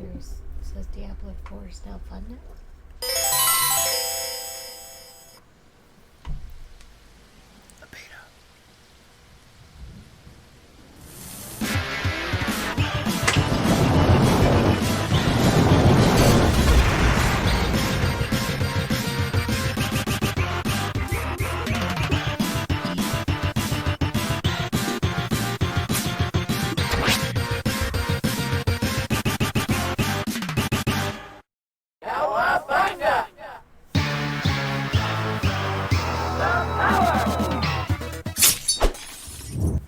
users. It says Diablo 4 still funded. A beta.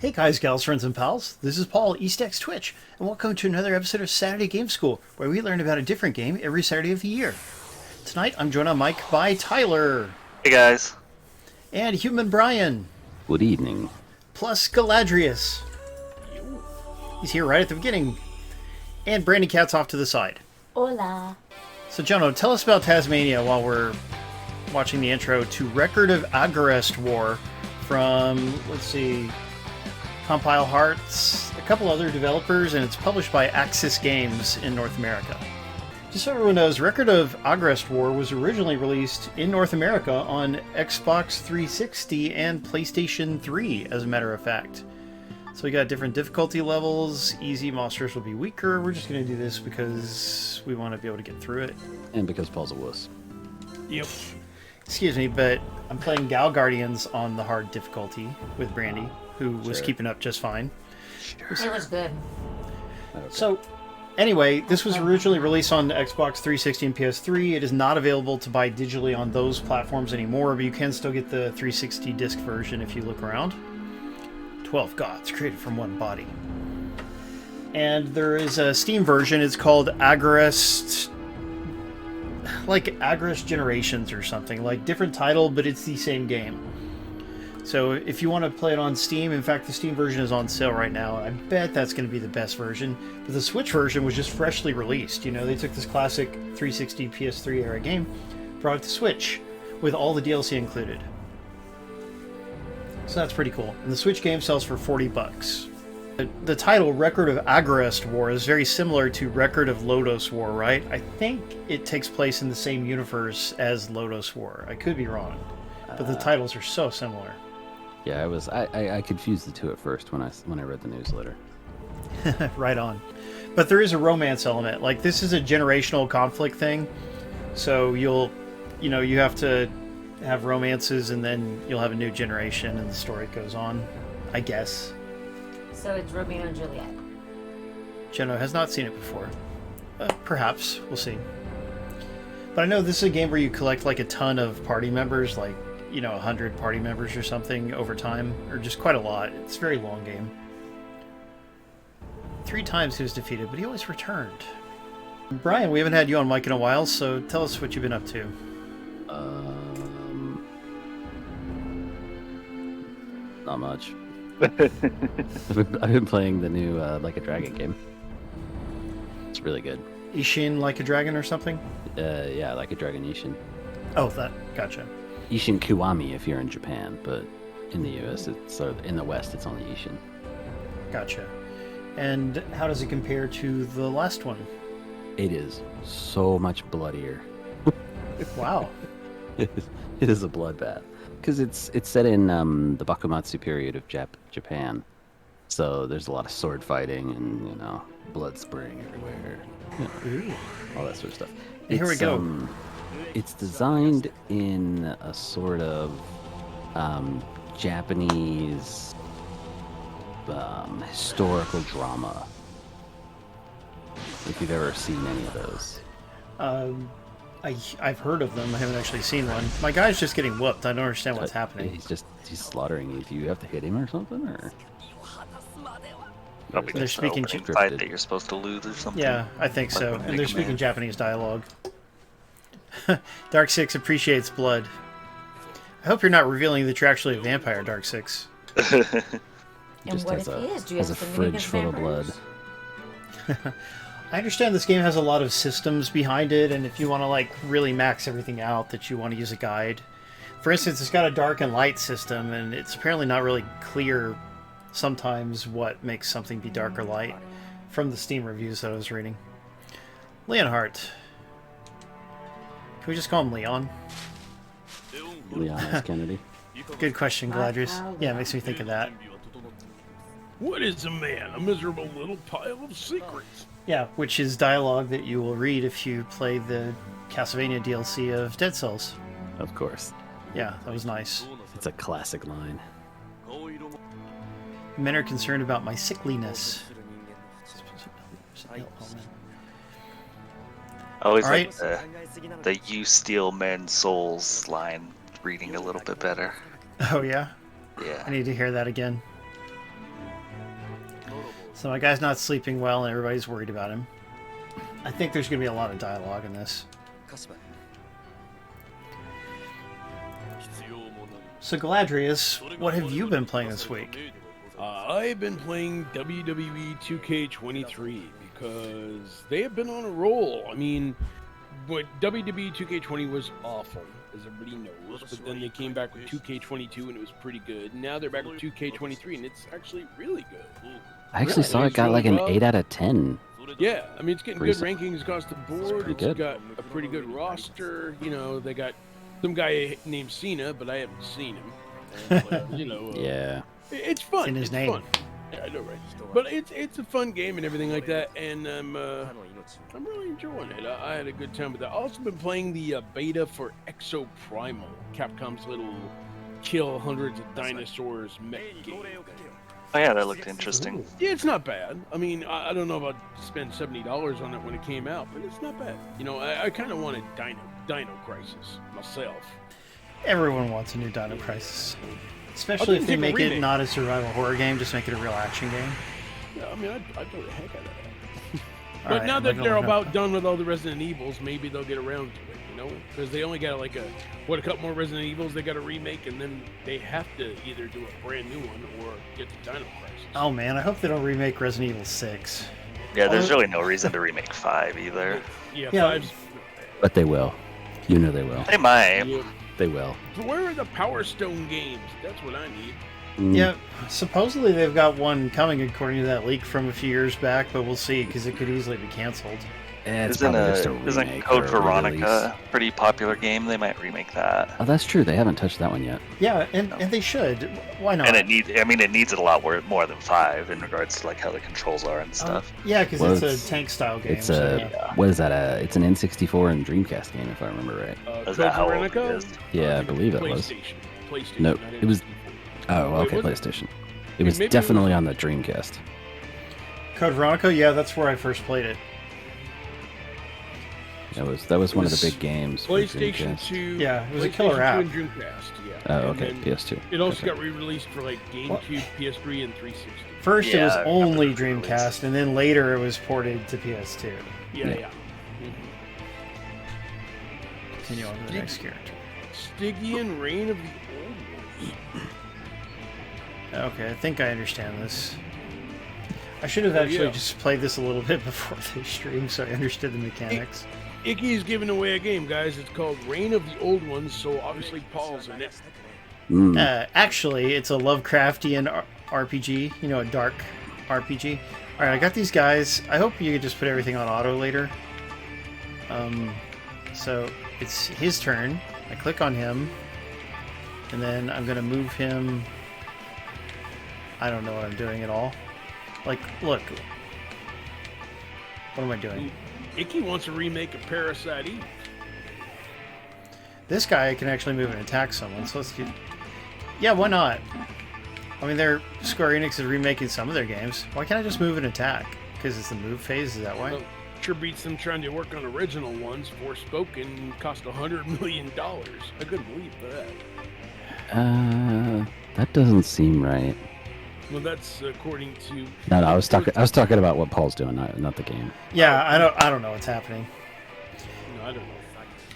Hey guys, gals, friends, and pals. This is Paul, EastXTwitch, and welcome to another episode of Saturday Game School, where we learn about a different game every Saturday of the year. Tonight, I'm joined on mic by Tyler. Hey guys. And Human Brian. Good evening. Plus Galadrius. He's here right at the beginning. And Brandykatz off to the side. Hola. So, Jono, tell us about Tasmania while we're watching the intro to Record of Agarest War from, let's see, Compile Hearts, a couple other developers, and it's published by Aksys Games in North America. Just so everyone knows, Record of Agarest War was originally released in North America on Xbox 360 and PlayStation 3, as a matter of fact. So we got different difficulty levels. Easy monsters will be weaker. We're just going to do this because we want to be able to get through it. And because Paul's a wuss. Yep. Excuse me, but I'm playing Gal Guardians on the hard difficulty with Brandy, who was keeping up just fine. It was good. Okay. So, anyway, this was originally released on the Xbox 360 and PS3. It is not available to buy digitally on those platforms anymore, but you can still get the 360 disc version if you look around. 12 gods created from one body. And there is a Steam version. It's called Agarest... like Agarest Generations or something. Like, different title, but it's the same game. So if you want to play it on Steam, in fact, the Steam version is on sale right now. I bet that's going to be the best version. But the Switch version was just freshly released. You know, they took this classic 360 PS3 era game, brought it to Switch, with all the DLC included. So that's pretty cool. And the Switch game sells for $40. The title, Record of Agarest War, is very similar to Record of Lodoss War, right? I think it takes place in the same universe as Lodoss War. I could be wrong. But the titles are so similar. Yeah, I confused the two at first when I read the newsletter. Right on. But there is a romance element. Like, this is a generational conflict thing. So you have to have romances, and then you'll have a new generation, and the story goes on, I guess. So it's Romeo and Juliet. Jenna has not seen it before. Perhaps. We'll see. But I know this is a game where you collect, like, a ton of party members, like, 100 party members or something over time, or just quite a lot. It's a very long game. 3 times he was defeated, but he always returned. Brian, we haven't had you on mic in a while, so tell us what you've been up to. Not much. I've been playing the new Like a Dragon game. It's really good. Ishin Like a Dragon or something? Yeah, Like a Dragon Ishin. Oh, that. Gotcha. Ishin Kiwami if you're in Japan, but in the US, in the West, it's only Ishin. Gotcha. And how does it compare to the last one? It is so much bloodier. Wow. It is a bloodbath. Because it's set in the Bakumatsu period of Japan. So there's a lot of sword fighting and, blood spraying everywhere. All that sort of stuff. Here we go. It's designed in a sort of Japanese historical drama. If you've ever seen any of those. I've heard of them. I haven't actually seen one. My guy's just getting whooped. I don't understand what's happening. He's slaughtering you. Do you have to hit him or something, or? Probably They're just speaking an opening fight that you're supposed to lose or something. Yeah, I think so. Like And they're speaking Japanese dialogue. Dark Six appreciates blood. I hope you're not revealing that you're actually a vampire, Dark Six. And what if he is? Do you has have a something fridge against full of vampires? blood. I understand this game has a lot of systems behind it, and if you want to, like, really max everything out, that you want to use a guide. For instance, it's got a dark and light system, and it's apparently not really clear sometimes what makes something be dark or light from the Steam reviews that I was reading. Leonhardt. Can we just call him Leon? Leon S. Kennedy. Good question, Galadrius. Yeah, it makes me think of that. What is a man? A miserable little pile of secrets. Yeah, which is dialogue that you will read if you play the Castlevania DLC of Dead Cells. Of course. Yeah, that was nice. It's a classic line. Men are concerned about my sickliness. I always Alright. like the "you steal men's souls" line reading a little bit better. Oh, yeah? I Yeah. need to hear that again. So my guy's not sleeping well and everybody's worried about him. I think there's going to be a lot of dialogue in this. So Galadrius, what have you been playing this week? I've been playing WWE 2K23 because they have been on a roll. I mean, but WWE 2K20 was awful, as everybody knows, but then they came back with 2K22 and it was pretty good. Now they're back with 2K23 and it's actually really good. I actually saw it got like an 8 out of 10. Yeah, I mean, it's getting Pretty good rankings across the board. pretty It's good. got a pretty good roster. You know, they got some guy named Cena, but I haven't seen him. And, you know, Yeah. it's fun. in his it's name. Fun. Yeah, I know, right? But it's a fun game and everything like that, and I'm really enjoying it. I had a good time with that. I've also been playing the beta for Exo Primal, Capcom's little kill hundreds of dinosaurs mech game. Oh yeah, that looked interesting. Yeah, it's not bad. I mean, I don't know if I'd spend $70 on it when it came out, but it's not bad. You know, I kind of wanted Dino Crisis myself. Everyone wants a new Dino Crisis. I'll Especially if they give a make it remake. not a survival horror game, just make it a real action game. Yeah, I mean, I'd go the heck out of that. All But right, now I'm that gonna they're look up- about done with all the Resident Evils, maybe they'll get around to it, you know? Because they only got like a couple more Resident Evils they got to remake, and then they have to either do a brand new one or get the Dino Crisis. Oh man, I hope they don't remake Resident Evil 6. Yeah, there's really no reason to remake 5 either. Yeah, Yeah. Five's. But they will. You know they will. They might. Yeah. They will. Where are the Power Stone games? That's what I need. Mm. Yeah, supposedly they've got one coming according to that leak from a few years back, but we'll see because it could easily be canceled. It's Isn't, probably just a isn't remake Code or a Veronica re-release. a pretty popular game? They might remake that. Oh, that's true. They haven't touched that one yet. Yeah, and they should. Why not? And it needs it a lot more than 5 in regards to like how the controls are and stuff. Yeah, because Well, it's it's- a tank style game. It's so a yeah. what is that? It's an N64 and Dreamcast game, if I remember right. Is Code that how old Veronica? it is? Yeah, I think believe it's it was. PlayStation. No, not it was- N64. Oh, Wait, okay, was it? PlayStation. It was maybe it definitely was- on the Dreamcast. Code Veronica, yeah, that's where I first played it. That was one of was the big games. for PlayStation Dreamcast. 2. Yeah, it was a PlayStation killer 2 app. and Dreamcast, yeah. Oh, And okay, then PS2. It also Okay. got re-released for like GameCube, PS3, and 360. First it was Yeah, I remember only the release. Dreamcast, and then later it was ported to PS2. Yeah, Yeah. yeah. Continue on to the next character. Stygian Reign of the Old One. Okay, I think I understand this. I should have actually yeah. just played this a little bit before the stream so I understood the mechanics. Icky's giving away a game, guys. It's called Reign of the Old Ones, so obviously Paul's in it. Mm. Actually, it's a Lovecraftian RPG, you know, a dark RPG. Alright, I got these guys. I hope you could just put everything on auto later. So, it's his turn. I click on him. And then I'm going to move him... I don't know what I'm doing at all. Like, look. What am I doing? Icky wants to remake a Parasite Eve. This guy can actually move and attack someone, so let's do... Yeah, why not? I mean, Square Enix is remaking some of their games. Why can't I just move and attack? Because it's the move phase, is that why? Well, sure beats them trying to work on original ones. Forspoken cost $100 million. I couldn't believe that. That doesn't seem right. Well, that's according to... No, I was talking about what Paul's doing, not the game. Yeah, I don't know what's happening. No, I don't know.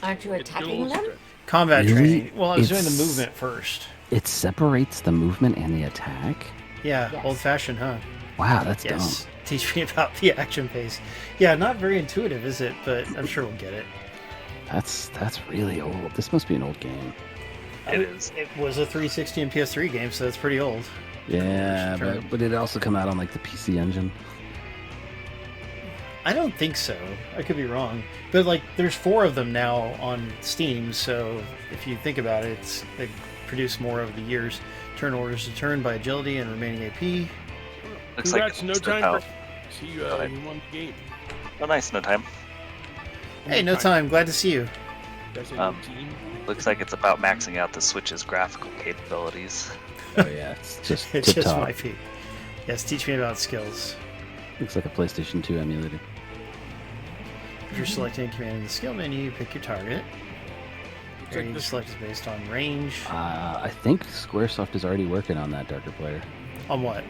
Aren't you It's attacking Joel's them? strength. Combat Really? training. Well, I was doing the It's- movement first. It separates the movement and the attack. Yeah, Yes. old-fashioned, huh? Wow, that's Yes. Teach me about the action phase. Yeah, not very intuitive, is it? But I'm sure we'll get it. dumb. That's really old. This must be an old game. It is. It was a 360 and PS3 game, so that's pretty old. Yeah, Sure. but it also come out on like the PC Engine. I don't think so. I could be wrong. But, like, there's 4 of them now on Steam, so if you think about it, they produce more over the years. Turn orders to turn by agility and remaining AP. Looks Congrats, like no it's time. out. See you. Go ahead. You won the game. Oh, nice, no time. Hey, no time. Glad to see you. That's a team. Looks like it's about maxing out the Switch's graphical capabilities. Oh yeah, it's just It tip just top. might be. Yes, teach me about skills. Looks like a PlayStation 2 emulator. If you're selecting a command in the skill menu, pick your target. It's Area like you this. select is based on range. I think SquareSoft is already working on that Darker Player. On what?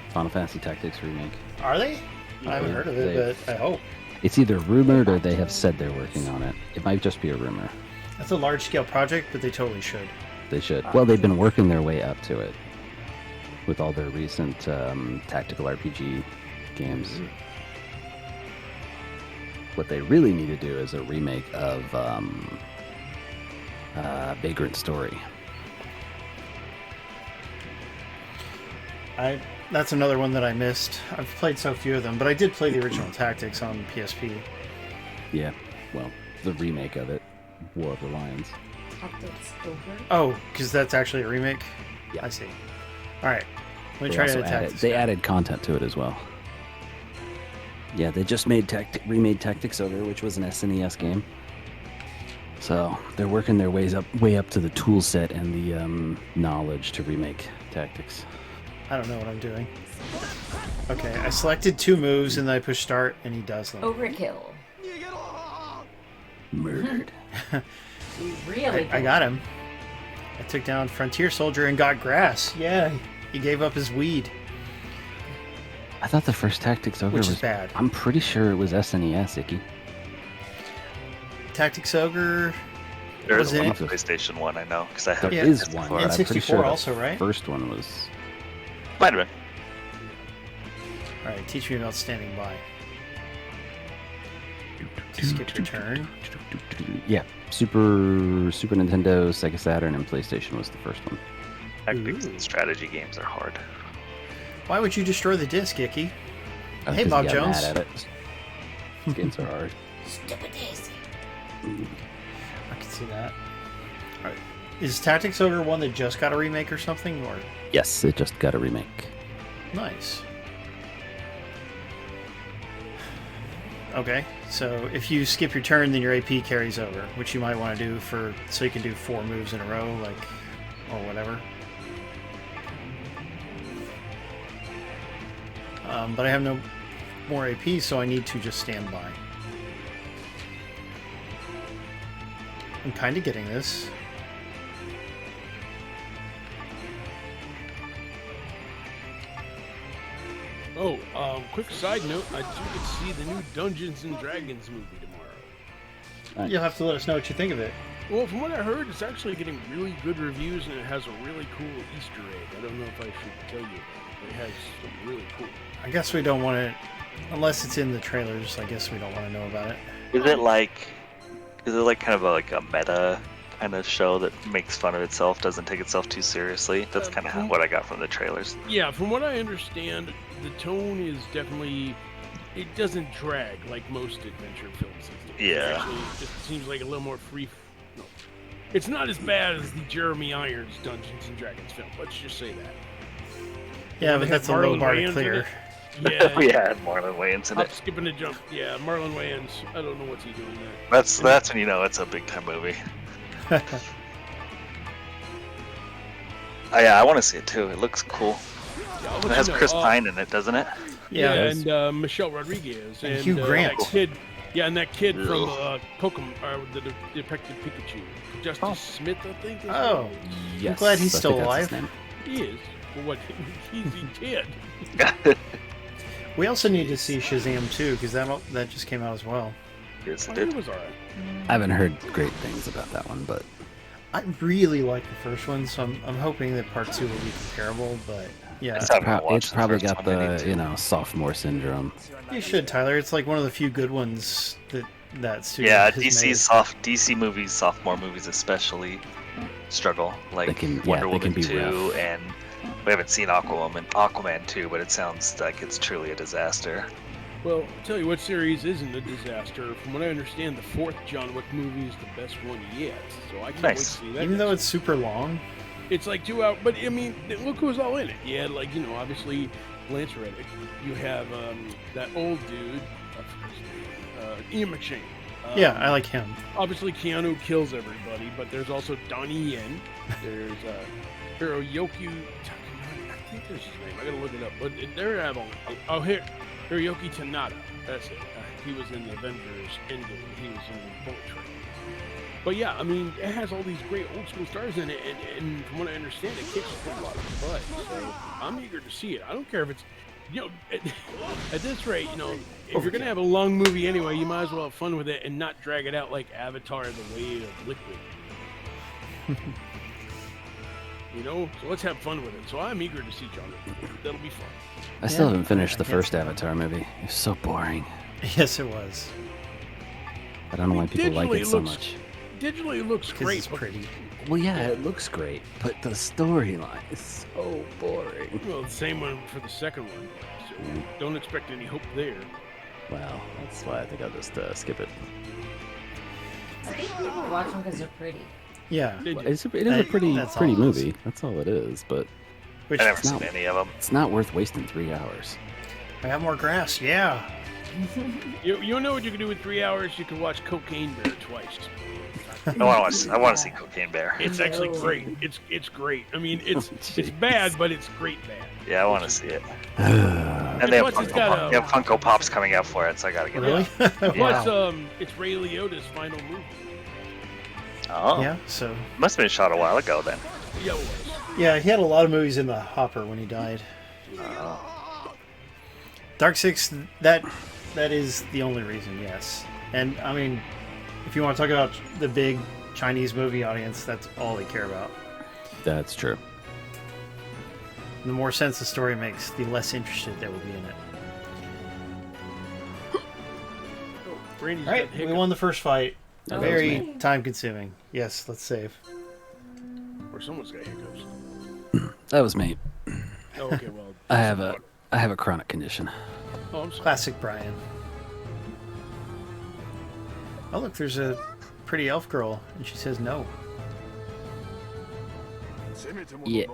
Final Fantasy Tactics remake. Are they? I haven't heard of it, but I hope. It's either rumored or they have said they're working on it. It might just be a rumor. That's a large-scale project, but they totally should. They should. Well, they've been working their way up to it with all their recent tactical RPG games. What they really need to do is a remake of Vagrant Story. That's another one that I missed. I've played so few of them, but I did play the original Tactics on PSP. Yeah, well, the remake of it, War of the Lions. Tactics over. Oh, because that's actually a remake? Yeah. I see. Alright. Let me They try also to added, Tactics. they added content to it as well. Yeah, they just remade Tactics Ogre, which was an SNES game. So they're working their way up to the tool set and the knowledge to remake Tactics. I don't know what I'm doing. Okay, I selected 2 moves and then I push start and he does them. Overkill. Murdered. We really I got him. I took down Frontier Soldier and got grass. Yeah, he gave up his weed. I thought the first Tactics Ogre Which was is bad. I'm pretty sure it was SNES, Icky. Tactics Ogre. There Was is one it? on PlayStation 1, I know, because I have There Yeah. is one, but I'm pretty N64 sure the also, right? first one was. Might have been. Alright, teach me about standing by. Skip your turn. Yeah, Super Nintendo, Sega Saturn, and PlayStation was the first one. Tactics Ooh. and strategy games are hard. Why would you destroy the disc, Icky? Hey, 'Cause Bob you got Jones. mad at it. These games are hard. Stupid daisy. I can see that. Alright. Is Tactics Ogre one that just got a remake or something? Or Yes, it just got a remake. nice. Okay, so if you skip your turn, then your AP carries over, which you might want to do so you can do 4 moves in a row, like, or whatever. But I have no more AP, so I need to just stand by. I'm kind of getting this. Oh, quick side note, I do get to see the new Dungeons and Dragons movie tomorrow. Nice. You'll have to let us know what you think of it. Well, from what I heard, it's actually getting really good reviews, and it has a really cool Easter egg. I don't know if I should tell you, but it has something really cool. I guess we don't want to, unless it's in the trailers. I guess we don't want to know about it. Is it like kind of like a meta kind of show that makes fun of itself, doesn't take itself too seriously? That's kind of what I got from the trailers. Yeah, from what I understand, the tone is definitely... It doesn't drag like most adventure films these days. Yeah. It actually just seems like a little more free... No. It's not as bad as the Jeremy Irons Dungeons and Dragons film, let's just say that. Yeah, They but have that's a low Marlon bar to Wayans in clear. it. Yeah, We had Marlon Wayans in I'm it. skipping a jump. Yeah, Marlon Wayans. I don't know what's he doing there. That's when you know it's a big time movie. Oh, yeah, I want to see it too. It looks cool. Yeah, I'll let It you has know. Chris Pine in it, doesn't it? Yeah, and Michelle Rodriguez And Hugh Grant. That kid, yeah, and that kid from Ugh. Pokemon, the Detective Pikachu, Justice Smith, I think. Is Oh. his Yes, glad he's I still think that's his alive. name. name. He is. Well, what? He's a kid. we also need to see Shazam 2, because that just came out as well. Yes, Oh, it he did. was alright. I haven't heard great things about that one, but I really like the first one, so I'm hoping that part 2 will be comparable, but yeah. I still haven't watched it's the probably first got one. I need the to. sophomore syndrome. You should, Tyler. It's like one of the few good ones that studio Yeah, has DC movies, sophomore movies especially struggle. Like They Wonder can Woman be 2, rough. and we haven't seen Aquaman 2, but it sounds like it's truly a disaster. Well, I'll tell you what series isn't a disaster. From what I understand, the 4th John Wick movie is the best one yet. So I can't wait to Nice. see that. Even though it's super long. It's like 2 hours, but I mean, look who's all in it. You had, like, obviously Lance Reddick. You have that old dude, Ian McShane. Yeah, I like him. Obviously, Keanu kills everybody, but there's also Donnie Yen. There's Hiroyuki Takanori. I think there's his name. I gotta look it up. But there have Hiroyuki Tanada. That's it. He was in the Avengers Endgame. He was in Bullet Train. But yeah, I mean, it has all these great old school stars in it, and from what I understand, it kicks a whole lot of butt. So I'm eager to see it. I don't care if it's, at this rate, if you're gonna have a long movie anyway, you might as well have fun with it and not drag it out like Avatar: The Way of Liquid. So let's have fun with it. So I'm eager to see John Wick. That'll be fun. I still haven't finished the first Avatar movie. It was so boring. Yes, it was. I don't know why people like Digitally, it so looks- much. Digitally, it looks Because great. it's pretty. Well, yeah, it looks great, but the storyline is so boring. Well, the same one for the second one. So don't expect any hope there. Well, that's why I think I'll just skip it. I think people watch them because they're pretty. Yeah. Did you? It is a pretty That's pretty all it is. movie. That's all it is, but Which, I never seen not- any of them. it's not worth wasting 3 hours. I got more grass. Yeah. You know what you can do in 3 hours? You can watch Cocaine Bear twice. I want to see Cocaine Bear. It's actually No. great. It's great. I mean, it's Jeez. bad, but it's great bad. Yeah, I want to see it. And they have, Plus, it's got they have Funko Pops coming out for it, so I gotta get Really? it. Plus, Wow. it's Ray Liotta's final movie. Oh, Yeah, so. must have been shot a while ago then. Yeah, it was. Yeah, he had a lot of movies in the hopper when he died. Dark Six, that is the only reason, yes. And, I mean, if you want to talk about the big Chinese movie audience, that's all they care about. That's true. The more sense the story makes, the less interested they will be in it. Brandy's Alright, got we hiccups. won the first fight. Oh, that was Very me. time-consuming. Yes, let's save. Or someone's got hiccups. That was me. Oh, okay, well. I have a chronic condition. Oh, I'm sorry. Classic Brian. Oh, look, there's a pretty elf girl, and she says no. Yeah. I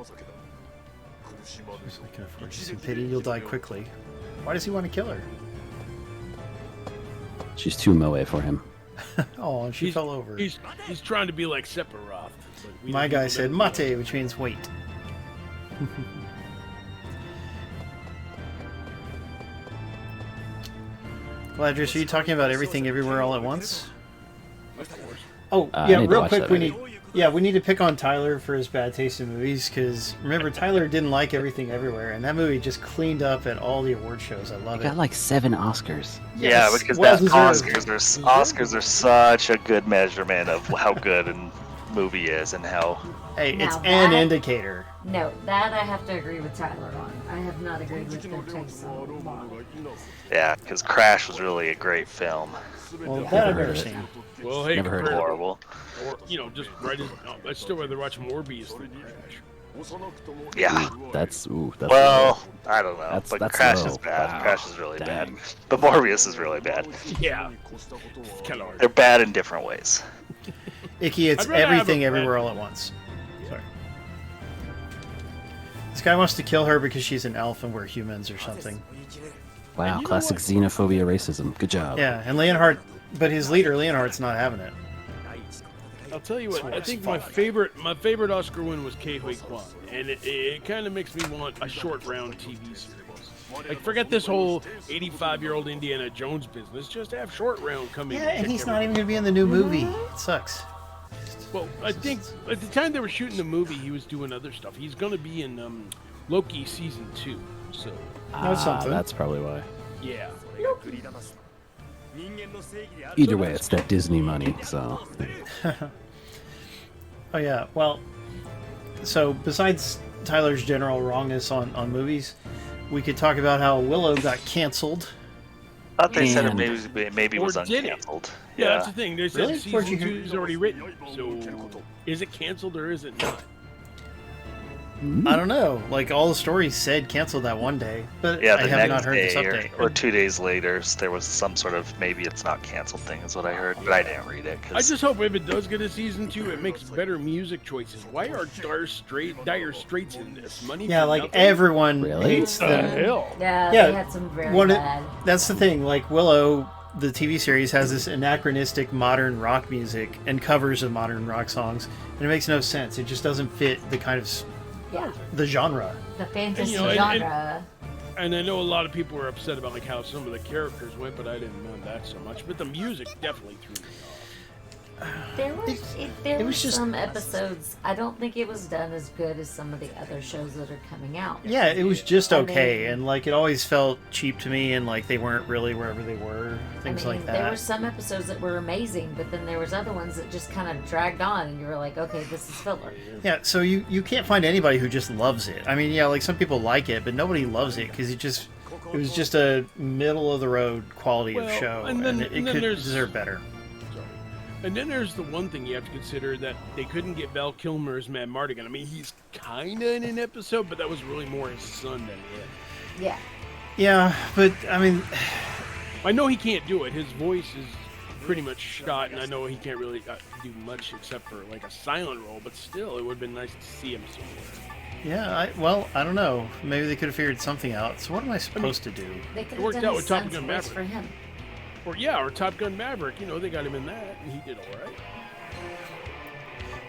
can afford you some pity. You'll die quickly. Why does he want to kill her? She's too moe for him. Oh, and she He's- fell over. He's trying to be like Sephiroth. but we My don't guy know said that. mate, which means wait. Galadrius, are you talking about everything everywhere all at once? Of course. Oh, I yeah, need to real watch quick, that we movie. need to pick on Tyler for his bad taste in movies, because remember, Tyler didn't like Everything Everywhere, and that movie just cleaned up at all the award shows. I love It got it. like 7 Oscars. Yeah, Yes, because well that deserved. Oscars are such a good measurement of how good a movie is and how. Hey, it's Now an that- indicator. No, that I have to agree with Tyler on. I have not agreed with their taste on Marvel. Yeah, because Crash was really a great film. Well, that I've heard never of it. seen. Well, hey, Never heard of compared- Horrible. Or, just right as... I'd still rather watch Morbius than Crash. Yeah. That's Well, I don't know, That's- but that's Crash low. is bad. Wow. Crash is really Dang. bad. But Morbius is really bad. Yeah. Kind of hard. They're bad in different ways. Icky, it's I'd rather have everything a everywhere red- all at once. Sorry. This guy wants to kill her because she's an elf and we're humans or something. Wow, And you know classic what? xenophobia racism. Good job. Yeah, and Leonhardt, but his leader, Leonhardt's not having it. I'll tell you what. I It's think fun. my favorite Oscar win was Ke Huy Quan, and it kind of makes me want a short round TV series. Like, forget this whole 85-year-old Indiana Jones business. Just have short round come in. Yeah, and kick he's not everything. even going to be in the new movie. It sucks. Well, I think at the time they were shooting the movie, he was doing other stuff. He's going to be in Loki season 2. So That's something. That's probably why. yeah. Either way, it's that Disney money, so. Oh, yeah, well, so besides Tyler's general wrongness on movies, we could talk about how Willow got canceled. I thought they said it And- maybe was Or did it? uncanceled. Yeah, that's the thing. They said Really? Where'd season you 2 hear- is already written. So is it canceled or is it not? I don't know. Like, all the stories said cancel that one day, but Yeah, I the have not next heard this day update. or 2 days later, there was some sort of maybe it's not canceled thing, is what I heard, but I didn't read it. I just hope if it does get a season 2, it makes better music choices. Why are Dire Straits in this? Money Yeah, for like nothing? everyone Really? hates What the them. hell? Yeah, Yeah, they had some very One, bad. that's the thing. Like Willow, the TV series has this anachronistic modern rock music and covers of modern rock songs, and it makes no sense. It just doesn't fit the kind of Yeah, the genre. the fantasy And, genre. And I know a lot of people were upset about like how some of the characters went, but I didn't mind that so much. But the music definitely threw me off. There were it were was just- some episodes. I don't think it was done as good as some of the other shows that are coming out. Yeah, it was just I okay, mean- and like it always felt cheap to me, and like they weren't really wherever they were, things like There were that. some episodes that were amazing, but then there was other ones that just kind of dragged on, and you were like, okay, this is filler. Yeah, so you can't find anybody who just loves it. I mean, yeah, like some people like it, but nobody loves it because it was just a middle of the road quality of Well, show, and and, then- it and then could there's- deserve better. Sorry. And then there's the one thing you have to consider that they couldn't get Val Kilmer as Mad Mardigan. I mean, he's kind of in an episode, but that was really more his son than him. Yeah. Yeah, but I mean, I know he can't do it. His voice is pretty much shot, and I know he can't really do much except for like a silent role, but still, it would have been nice to see him somewhere. yeah, I don't know. Maybe they could have figured something out. So what am I supposed to do? They could It have worked done out his with Top son's Gun voice Maverick. for him. Or Top Gun Maverick. You know, they got him in that, and he did all right.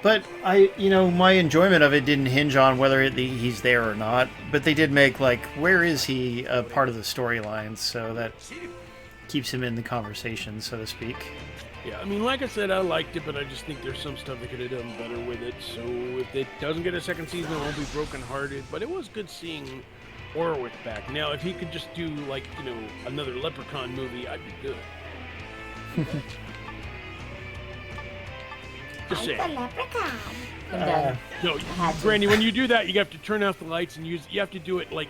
But my enjoyment of it didn't hinge on whether he's there or not. But they did make like, where is he a part of the storyline? So that keeps him in the conversation, so to speak. Yeah, I mean, like I said, I liked it, but I just think there's some stuff they could have done better with it. So if it doesn't get a second season, I won't be brokenhearted. But it was good seeing Orwick back. Now, if he could just do like another Leprechaun movie, I'd be good. Just saying. I'm done. No, Had to. Brandy, when you do that, you have to turn off the lights and use. You have to do it like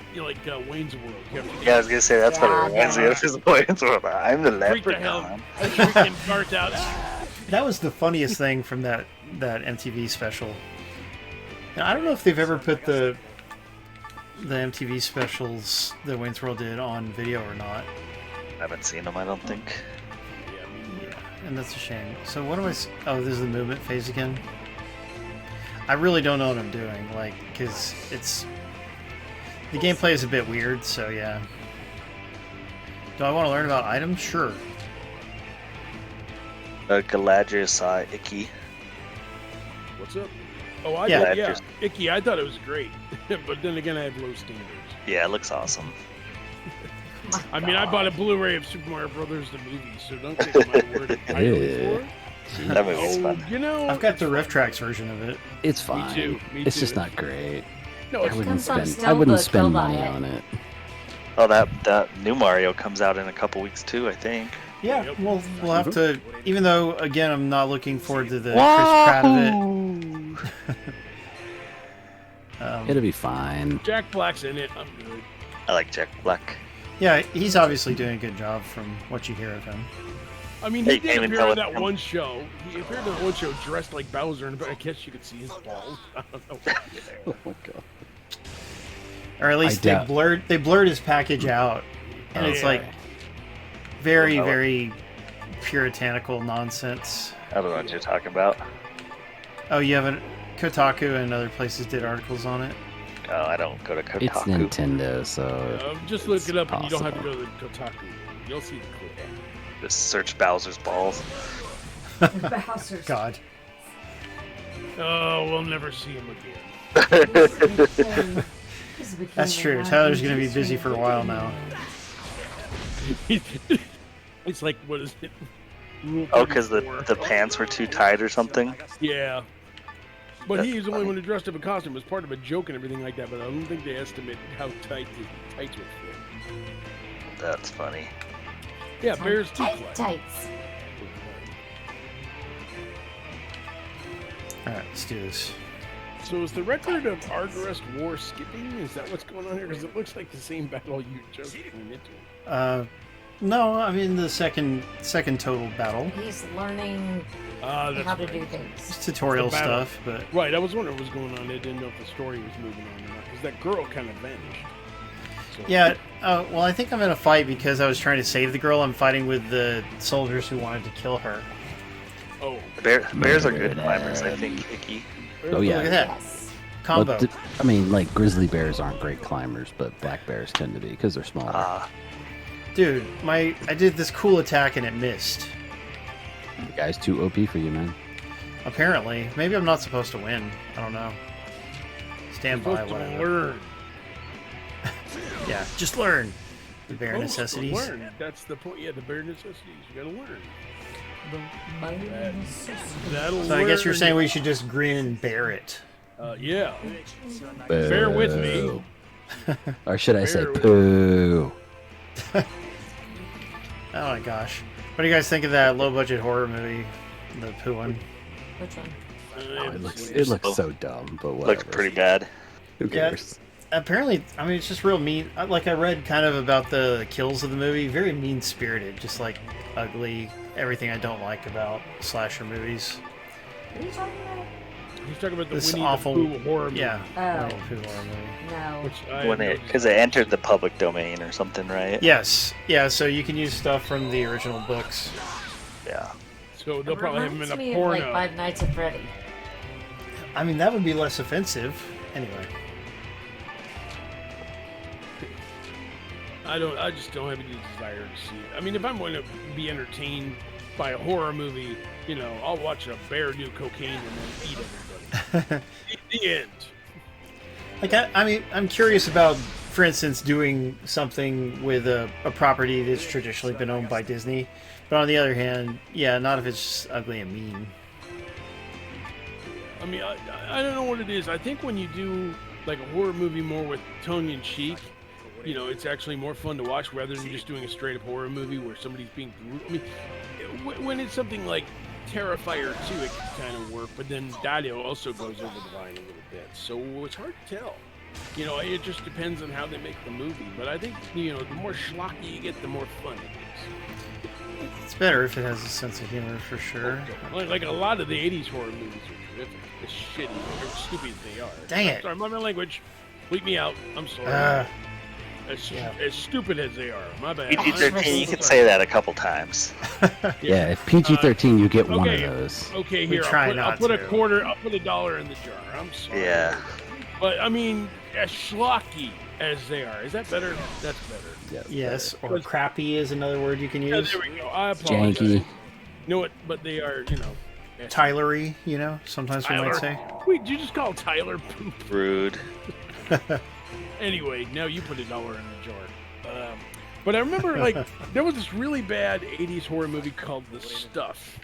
Wayne's World. You have to Yeah, I was gonna say that's what Yeah, it reminds me no. of. His voice. I'm the freak the hell, leprechaun. freaking Garth out. Ah! That was the funniest thing from that MTV special. Now, I don't know if they've ever put the MTV specials that Wayne's World did on video or not. I haven't seen him, I don't think. Yeah, I mean, Yeah, and that's a shame. So what am I? Oh, this is the movement phase again. I really don't know what I'm doing, like, because the gameplay is a bit weird. So yeah. Do I want to learn about items? Sure. Galadrius Icky. what's up? Oh, I Yeah. did, yeah. Just- Icky, I thought it was great, but then again, I have low standards. Yeah, it looks awesome. I mean, I bought a Blu-ray of Super Mario Brothers the movie, so don't take my word entirely for it. That movie's Oh, fun. you know, I've got the Rift Tracks version of it. It's fine. too, me It's too. just not great. no, I it's wouldn't comes on spend. I wouldn't Steelbook, spend I'll buy money it. on it. Oh, that new Mario comes out in a couple weeks too, I think. Yeah, Yep. we'll have to. Even though, again, I'm not looking forward to the Chris Pratt of it. It'll be fine. Jack Black's in it. I'm good. I like Jack Black. Yeah, he's obviously doing a good job from what you hear of him. I mean, Hey, he did Damon appear in Tell- that one show. He appeared in that one show dressed like Bowser, and I guess you could see his balls. I don't know. Oh my god. Or at least I they blurred his package out, and it's Yeah. like very, Oh. very puritanical nonsense. I don't know what you're talking about. Oh, you haven't. Kotaku and other places did articles on it. Oh, I don't go to Kotaku. It's Nintendo, so Just look it's it up, and you don't have to possible. go to the Kotaku. You'll see the clip. Just search Bowser's balls. Bowser's God. Oh, we'll never see him again. That's true. Tyler's gonna be busy for a while now. It's like, what is it? Rule Oh, because 34. the pants were too tight or something? Yeah. But That's he's the only funny. one who dressed up in costume as part of a joke and everything like that, but I don't think they estimate how tight the tights would fit. That's funny. Yeah, Bear's too tight flat. tights. All right, let's do this. So is the record of Agarest War skipping? Is that what's going on here? Because it looks like the same battle you just went into. No, I mean the second total battle. He's learning That's how to right. do things. It's tutorial The battle. stuff, but Right, I was wondering what was going on. I didn't know if the story was moving on or not, because that girl kind of vanished. So, yeah. Well, I think I'm in a fight because I was trying to save the girl. I'm fighting with the soldiers who wanted to kill her. Oh, Bears are good climbers, I think, Icky. Oh yeah. Look at that Yes. combo. Well, I mean, like grizzly bears aren't great climbers, but black bears tend to be because they're smaller. Dude, I did this cool attack and it missed. The guy's too OP for you, man. Apparently, maybe I'm not supposed to win. I don't know. Stand by, supposed to whatever. learn. Yeah, just learn the bare Supposed to necessities. Learn. That's the point. Yeah, the bare necessities. You gotta learn. That'll So I guess you're learn. saying we should just grin and bear it. Yeah. Bear with me. Or should I say Bear with- poo? Oh my gosh. What do you guys think of that low budget horror movie? The poo one? Which one? It looks so dumb, but whatever. Looks pretty bad. Who Yeah. cares? Apparently, I mean, it's just real mean. Like, I read kind of about the kills of the movie. Very mean-spirited. Just, like, ugly. Everything I don't like about slasher movies. What are you talking about? He's talking about the This Winnie awful... the Pooh horror movie. Yeah. Oh. Winnie the Pooh horror movie. No. Which I When because it entered the public domain or something, right? Yes. Yeah, so you can use stuff from the original books. Yeah. So they'll probably have him in Reminds a me porno. of, like, Five Nights at Freddy. I mean, that would be less offensive. Anyway. I just don't have any desire to see it. I mean, if I'm going to be entertained by a horror movie, you know, I'll watch a bear do cocaine and then eat everybody. The end. Like, I mean, I'm curious about, for instance, doing something with a property that's traditionally been owned by Disney. But on the other hand, yeah, not if it's just ugly and mean. I mean, I don't know what it is. I think when you do like a horror movie more with tongue-in-cheek, you know, it's actually more fun to watch rather than just doing a straight-up horror movie where somebody's being brutal. I mean, when it's something like Terrifier 2, it can kind of work, but then Dario also goes over the line a little bit. So it's hard to tell. You know, it just depends on how they make the movie. But I think, you know, the more schlocky you get, the more fun it is. It's better if it has a sense of humor, for sure. Like a lot of the 80s horror movies are terrific. As shitty or stupid as they are. Dang it. Sorry, my language. Bleep me out. I'm sorry. Yeah. As stupid as they are. My bad. PG-13, you can say that a couple times. Yeah, if PG-13, you get one of okay. those. Okay, We here. try I'll not put a to. quarter. I'll put $1 in the jar. I'm sorry. Yeah. But I mean, as schlocky as they are, is that better? That's better. Yeah, Yes, or crappy is another word you can Yeah, use. there we go. I apologize. Janky. You know what? But they are, you know. Tylery, you know, sometimes we might say. Wait, did you just call Tyler poop? Rude. Anyway, now you put $1 in the jar. But I remember, like, there was this really bad 80s horror movie called The Stuff.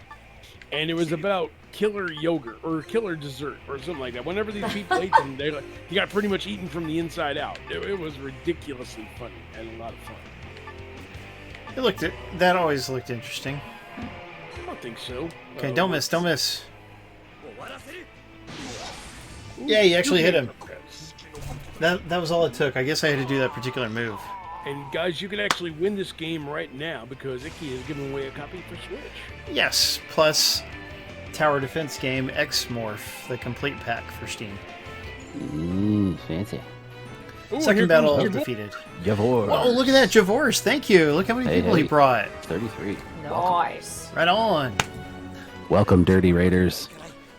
And it was about killer yogurt or killer dessert or something like that. Whenever these people ate them, you got pretty much eaten from the inside out. It was ridiculously funny and a lot of fun. That always looked interesting. I don't think so. Okay, don't miss, don't miss. Yeah, you actually hit him. That was all it took. I guess I had to do that particular move. And guys, you can actually win this game right now because Icky is giving away a copy for Switch. Yes, plus tower defense game X-Morph, the complete pack for Steam. Fancy. Ooh, Second here battle comes Javor. defeated. Javor. Oh, look at that, Javors. Thank you. Look how many Hey, people he hey. brought. 33. Nice. Right on. Welcome, Dirty Raiders.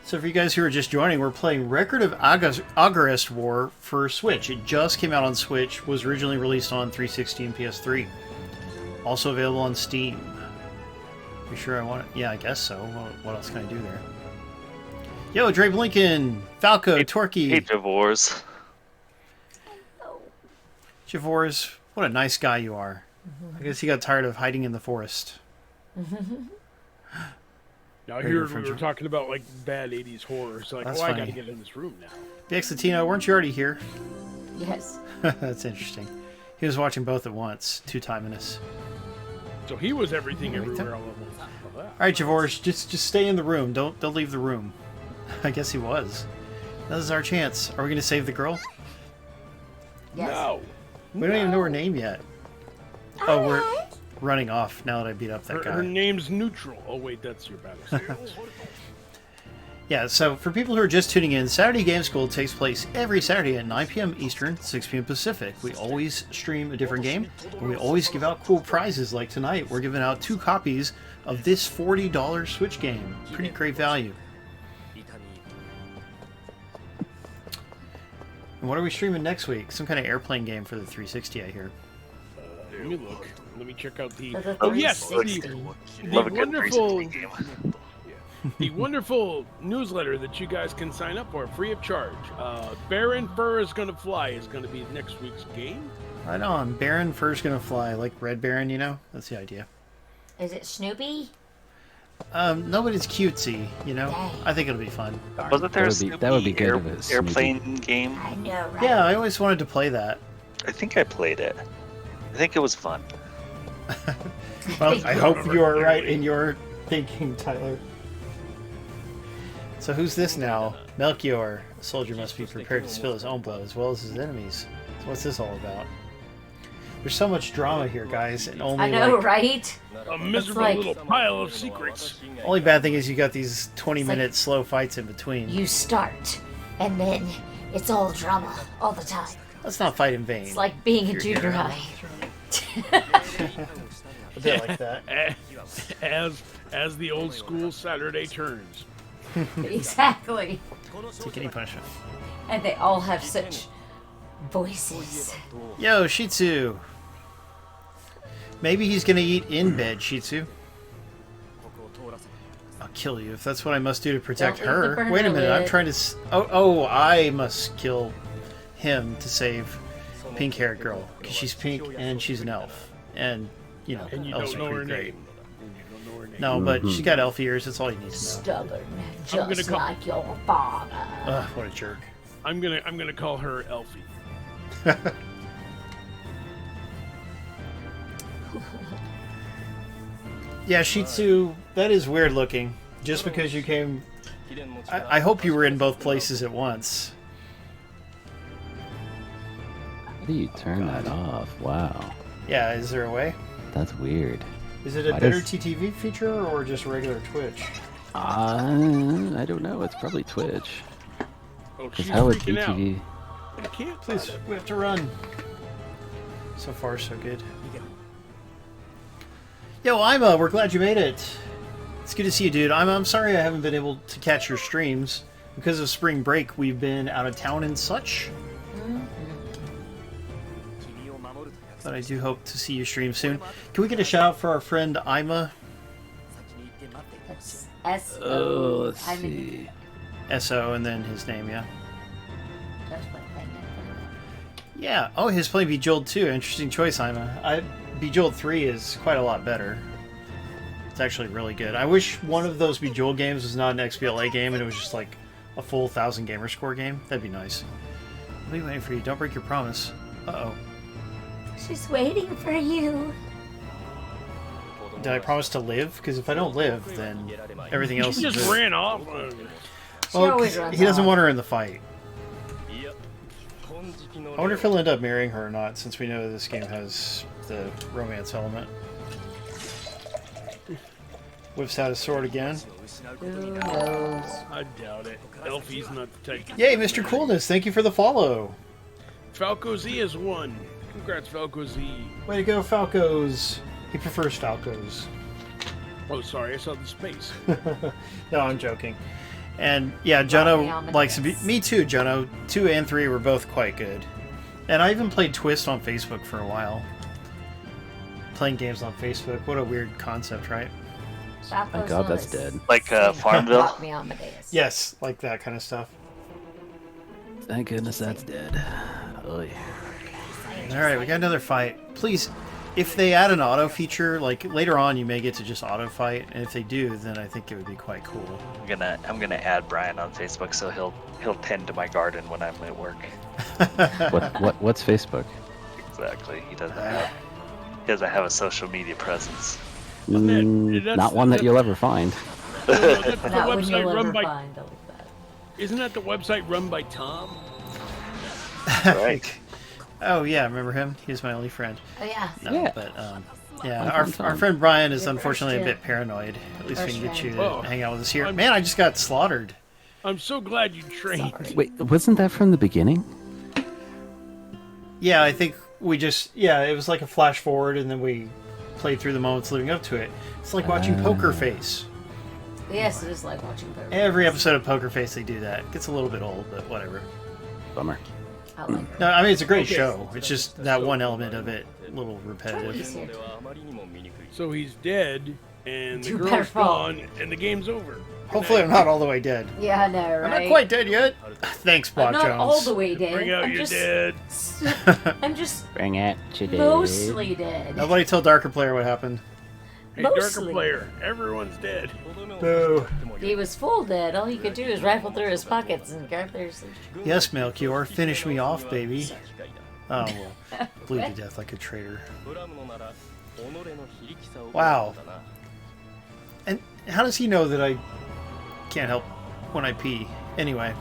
So for you guys who are just joining, we're playing Record of Agarest War for Switch. It just came out on Switch, was originally released on 360 and PS3. Also available on Steam. You sure I want it? Yeah, I guess so. What else can I do there? Yo, Dre Blinken, Falco, Torquay, Hey, Javors. Javors. What a nice guy you are. I guess he got tired of hiding in the forest. Now Right here in front we were of- talking about like bad 80s horror. So like, That's I funny. gotta get in this room now. BX Latino, weren't you already here? Yes. That's interesting. He was watching both at once, two-timing us. So he was everything Wait, everywhere that- all over. All right, Javors, just stay in the room. Don't leave the room. I guess he was. This is our chance. Are we going to save the girl? Yes. No. We don't even know her name yet. Oh, running off now that I beat up that guy. Her name's Neutral. Oh wait, that's your battle series. Yeah, so for people who are just tuning in, Saturday Game School takes place every Saturday at 9 p.m. Eastern, 6 p.m. Pacific. We always stream a different game, and we always give out cool prizes. Like tonight, we're giving out 2 copies of this $40 Switch game. Pretty great value. And what are we streaming next week? Some kind of airplane game for the 360, I hear. Let me look. Let me check out the. For the Oh yes, 360. Love a the good wonderful, 360 game. the wonderful newsletter that you guys can sign up for free of charge. Baron Fur is Gonna Fly is going to be next week's game. Right on. Baron Fur's gonna fly, like Red Baron, you know? That's the idea. Is it Snoopy? No, but it's cutesy, you know? Dang. I think it'll be fun. Wasn't there That would be good if it was airplane game? I know, right? Yeah, I always wanted to play that. I think I played it. I think it was fun. Well, I hope you are right in your thinking, Tyler. So who's this now? Melchior. A soldier must be prepared to spill his own blood as well as his enemies. So what's this all about? There's so much drama here, guys, and only I know, like, right? A miserable like- little pile of secrets. only bad thing is you got these 20-minute like- slow fights in between. You start, and then it's all drama all the time. Let's not fight in vain. It's like being in You're junior here. high. A bit like that. As the old school Saturday turns. Exactly. Take any punishment. And they all have such voices. Yo, Shih Tzu. Maybe he's gonna eat in bed, Shih Tzu. I'll kill you if that's what I must do to protect Don't leave the her. burner Wait a minute, I'm lit. trying to. Oh, I must kill him to save pink-haired girl because she's pink and she's an elf, and you know, And you elves don't are know her pretty name. great. And you don't know her name. No, but she got elf ears. That's all you need to know. Stubborn, gonna just call- like your father. Ugh, what a jerk. I'm gonna call her Elfie. Yeah, Shih Tzu, that is weird looking. Just because you came, I hope you were in both places at once. How do you turn that off? Wow, Yeah, is there a way? that's weird. Is it a Why better does- TTV feature or just regular Twitch? I don't know. It's probably Twitch. Oh, Because she's how would freaking out. TTV? I can't. Please, we have to run. So far, so good. Yo, Ima, we're glad you made it. It's good to see you, dude. I'm sorry I haven't been able to catch your streams. Because of spring break, we've been out of town and such. But I do hope to see you stream soon. Can we get a shout out for our friend Ima? That's S-O. Oh, let's I'm in- see. S-O and then his name, yeah. That's what I meant. Yeah. Oh, his play Bejeweled 2. Interesting choice, Ima. Bejeweled 3 is quite a lot better. It's actually really good. I wish one of those Bejeweled games was not an XBLA game and it was just like a full 1,000 gamer score game. That'd be nice. I'll be waiting for you. Don't break your promise. Uh-oh. She's waiting for you. Did I promise to live? Because if I don't live, then everything else She is just good. ran off. She always 'cause runs he doesn't off. want her in the fight. I wonder if he'll end up marrying her or not, since we know this game has the romance element. Whips out his sword again. Who knows? I doubt it. Elfie's not the type. Yay, Mr. Coolness! Thank you for the follow. Falco Z has won. Congrats, Falco Z. Way to go, Falcos. He prefers Falcos. Oh, sorry, I saw the space. No, I'm joking. And yeah, Jono likes to be. Me too, Jono. 2 and 3 were both quite good. And I even played Twist on Facebook for a while. Playing games on Facebook. What a weird concept, right? Thank God that's dead. Like Farmville? Rock me Amadeus. Yes, like that kind of stuff. Thank goodness that's dead. Oy. Alright, we got another fight. Please, if they add an auto feature, like later on you may get to just auto fight, and if they do, then I think it would be quite cool. I'm gonna add Brian on Facebook so he'll tend to my garden when I'm at work. What's Facebook? Exactly. He doesn't have a social media presence. that's- Not one that you'll ever find. That's the Not when website you'll run ever by. find all of that. Isn't that the website run by Tom? Right. Oh yeah, remember him? He was my only friend. Oh yeah. No, Yeah. but Yeah, Fun, fun, our fun. friend Brian is Your unfortunately a first bit paranoid. At least we First can get you gen. to Oh, hang out with us here. I'm- Man, I just got slaughtered. I'm so glad you trained. Sorry. Wait, wasn't that from the beginning? Yeah, I think we just it was like a flash forward, and then we played through the moments leading up to it. It's like watching Poker Face. Yes, it is like watching poker. Every episode of Poker Face, they do that. It gets a little bit old, but whatever. Bummer. I like it. No, I mean it's a great Okay. show. It's just that one element of it a little repetitive. He's here. So he's dead, and the You better girl's fall. gone, and the game's over. Hopefully, I'm not all the way dead. Yeah, I know, right? I'm not quite dead yet. Thanks, I'm Bob not Jones. all the way dead. Bring out I'm your just, dead. I'm just Bring it today. mostly dead. Nobody told Darker Player what happened. Hey, Darker Mostly. player. Everyone's dead. Boo. He was full dead. All he could do is rifle through his pockets and grab their. Yes, Melchior, finish me off, baby. Oh, well. Bleed to death like a traitor. Wow. And how does he know that I can't help when I pee? Anyway.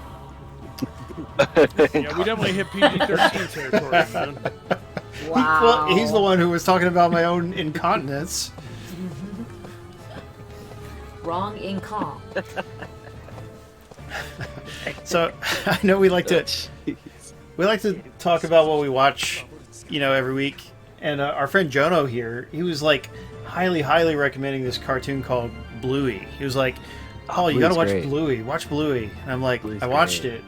Yeah, we definitely hit PG-13 territory, man. Wow. Well, he's the one who was talking about my own incontinence. Wrong in calm. So I know we like to talk about what we watch, every week. And our friend Jono here, he was like highly recommending this cartoon called Bluey. He was like, "Oh, you gotta Bluey's watch great. Bluey. Watch Bluey." And I'm like, Bluey's I watched great. it.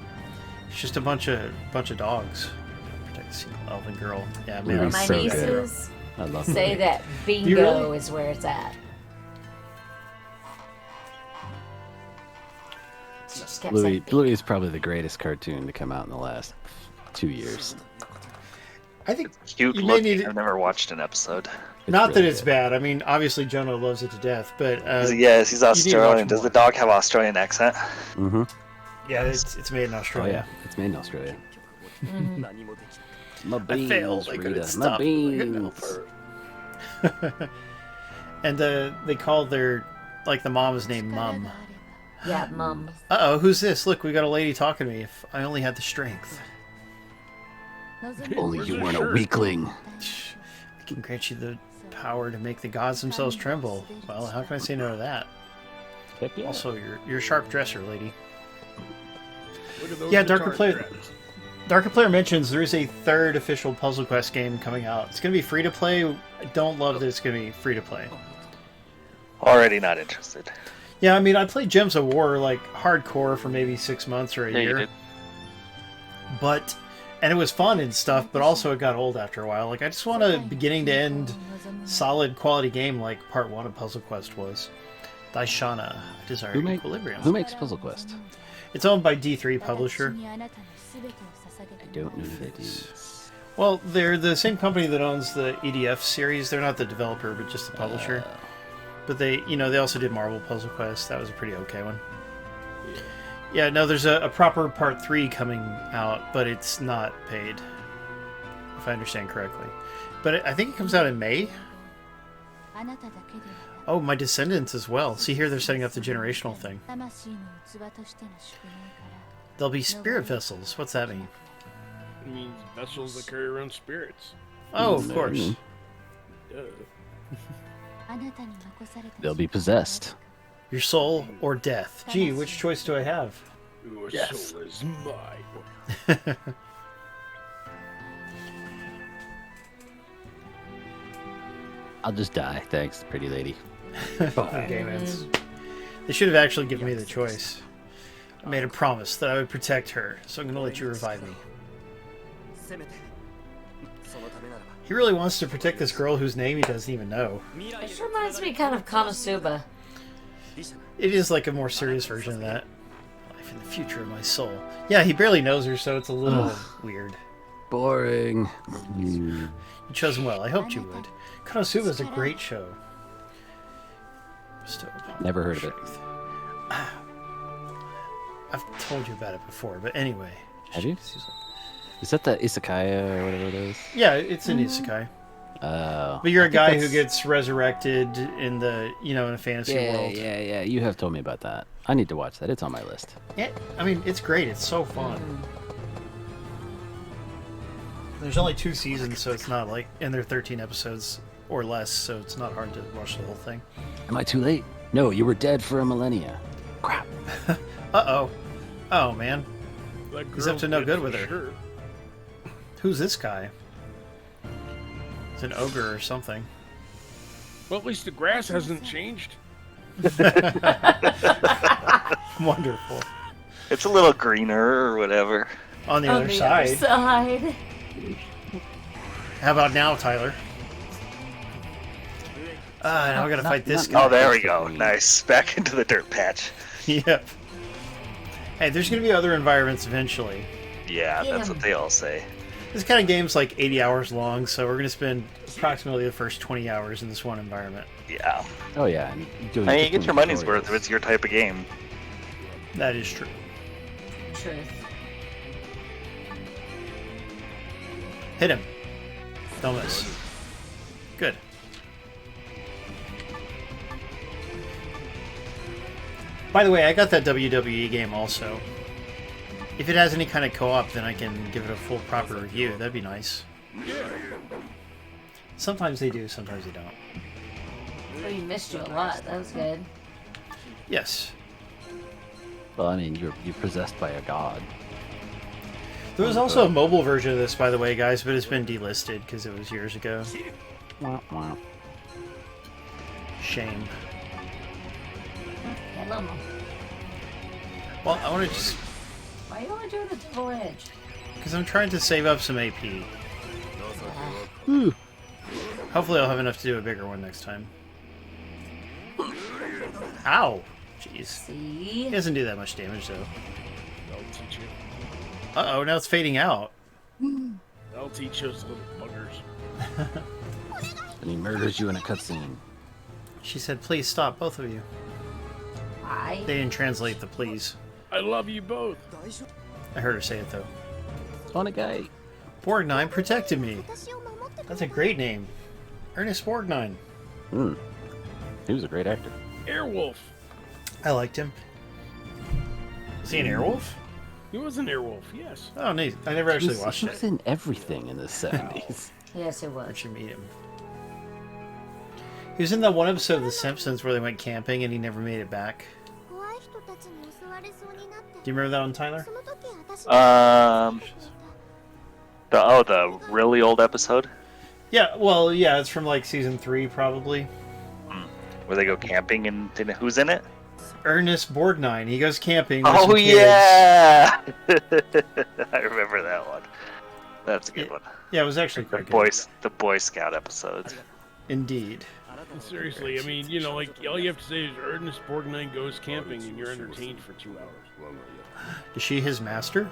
It's just a bunch of dogs. Protect the single elven girl. Yeah, Bluey's man. My so good. nieces I love say it. that bingo You really? is where it's at. She just kept saying Bluey, bingo. Bluey is probably the greatest cartoon to come out in the last 2 years. I think Cute You may looking. need- I've never watched an episode. not that really it's good. bad. I mean, obviously Jono loves it to death, but Yes, he's you need to watch Australian. Does more. the dog have Australian accent? Mm-hmm. yeah, it's made in Oh Australia. yeah, it's made in Australia. Mhm. My I beans, failed. I couldn't Rita. stop. My I couldn't beans. help her. And they call their the mom is named Mum. Yeah, mum. Uh-oh, who's this? Look, we got a lady talking to me. If I only had the strength. Only Where's you her weren't a shirt? weakling. I can grant you the power to make the gods themselves tremble. Well, how can I say no to that? Heck yeah. Also, you're a sharp dresser, lady. Look at those Yeah, Darker guitar Player- straps. Darker Player mentions there is a third official Puzzle Quest game coming out. It's going to be free to play. I don't love that it's going to be free to play. Already not interested. Yeah, I mean, I played Gems of War hardcore for maybe 6 months or a Yeah, you year. did. And it was fun and stuff, but also it got old after a while. I just want a beginning to end solid quality game like Part 1 of Puzzle Quest was. Daishana, I Desire Equilibrium. Who makes Puzzle Quest? It's owned by D3 Publisher. I don't know who that is. Well, they're the same company that owns the EDF series. They're not the developer, but just the publisher. But they also did Marvel Puzzle Quest. That was a pretty okay one. Yeah, no, there's a proper Part 3 coming out, but it's not paid, if I understand correctly. But I think it comes out in May. Oh, My Descendants as well. See here, they're setting up the generational thing. They'll be spirit vessels. What's that mean? It means vessels that carry around spirits. Oh, of course. Mm. Duh. They'll be possessed. Your soul or death. Gee, which choice do I have? Your Yes. soul is mine. I'll just die. Thanks, pretty lady. Okay, man. They should have actually given me the choice. I made a promise that I would protect her, so I'm going to let you revive me. He really wants to protect this girl whose name he doesn't even know. It just reminds me kind of Konosuba. It is like a more serious version of that. Life in the future of my soul. Yeah, he barely knows her, so it's a little weird. Boring. You chose him well. I hoped you would. Konosuba is a great show. Bestow upon Never heard of it. strength. I've told you about it before, but anyway. Have you? She's like- Is that the Isekaya or whatever it is? Yeah, it's an isekai. Oh. But you're I a think guy who that's- gets resurrected in the, in a fantasy world. Yeah. You have told me about that. I need to watch that. It's on my list. Yeah, I mean, it's great. It's so fun. There's only 2 seasons, so it's not and they're 13 episodes or less, so it's not hard to watch the whole thing. Am I too late? No, you were dead for a millennia. Crap. Uh-oh. Oh, man. That He's up to no girl's good dead with for her. sure. Who's this guy? It's an ogre or something. Well, at least the grass hasn't changed. Wonderful. It's a little greener or whatever. On the On other the side. other side. How about now, Tyler? Now we gotta fight this guy. Oh, there we go. Nice. Back into the dirt patch. Yep. Hey, there's gonna be other environments eventually. Yeah, that's what they all say. This kind of game's like 80 hours long, so we're gonna spend approximately the first 20 hours in this one environment. Yeah. Oh yeah. And doing I mean, you get different your money's tutorials. worth if it's your type of game. That is true. Truth. Hit him. Don't miss. Good. By the way, I got that WWE game also. If it has any kind of co-op, then I can give it a full proper review. That'd be nice. Sometimes they do, sometimes they don't. Oh, you missed you a lot. That was good. Yes. Well, I mean, you're possessed by a god. There was also a mobile version of this, by the way, guys, but it's been delisted because it was years ago. Wow. Shame. Hello. Well, I want to just... Why you want to do the double edge? Because I'm trying to save up some AP. Ooh. Hopefully I'll have enough to do a bigger one next time. Ow! Jeez. See? He doesn't do that much damage, though. I'll teach you. Uh-oh, now it's fading out. I'll teach those little buggers. And he murders you in a cutscene. She said, please stop, both of you. Why? They didn't translate the please. I love you both. I heard her say it, though. On a guy. Borgnine protected me. That's a great name. Ernest Borgnine. He was a great actor. Airwolf. I liked him. Is he an Airwolf? He was an Airwolf, yes. Oh, neat. I never actually watched He was it. in everything in the 70s. Yes, it Where'd was. you meet him? He was in that one episode of The Simpsons where they went camping and he never made it back. Do you remember that one, Tyler? The really old episode Yeah, well, yeah, it's from like season 3, probably. where they go camping and who's in it? Ernest Borgnine. He goes camping. With Oh some kids. yeah, I remember that one. That's a good one. Yeah, it was actually quite good. The Boy Scout episodes. Indeed. Seriously, I mean, you know, like, all you have to say is Ernest Borgnine goes camping and you're entertained for 2 hours. Is she his master?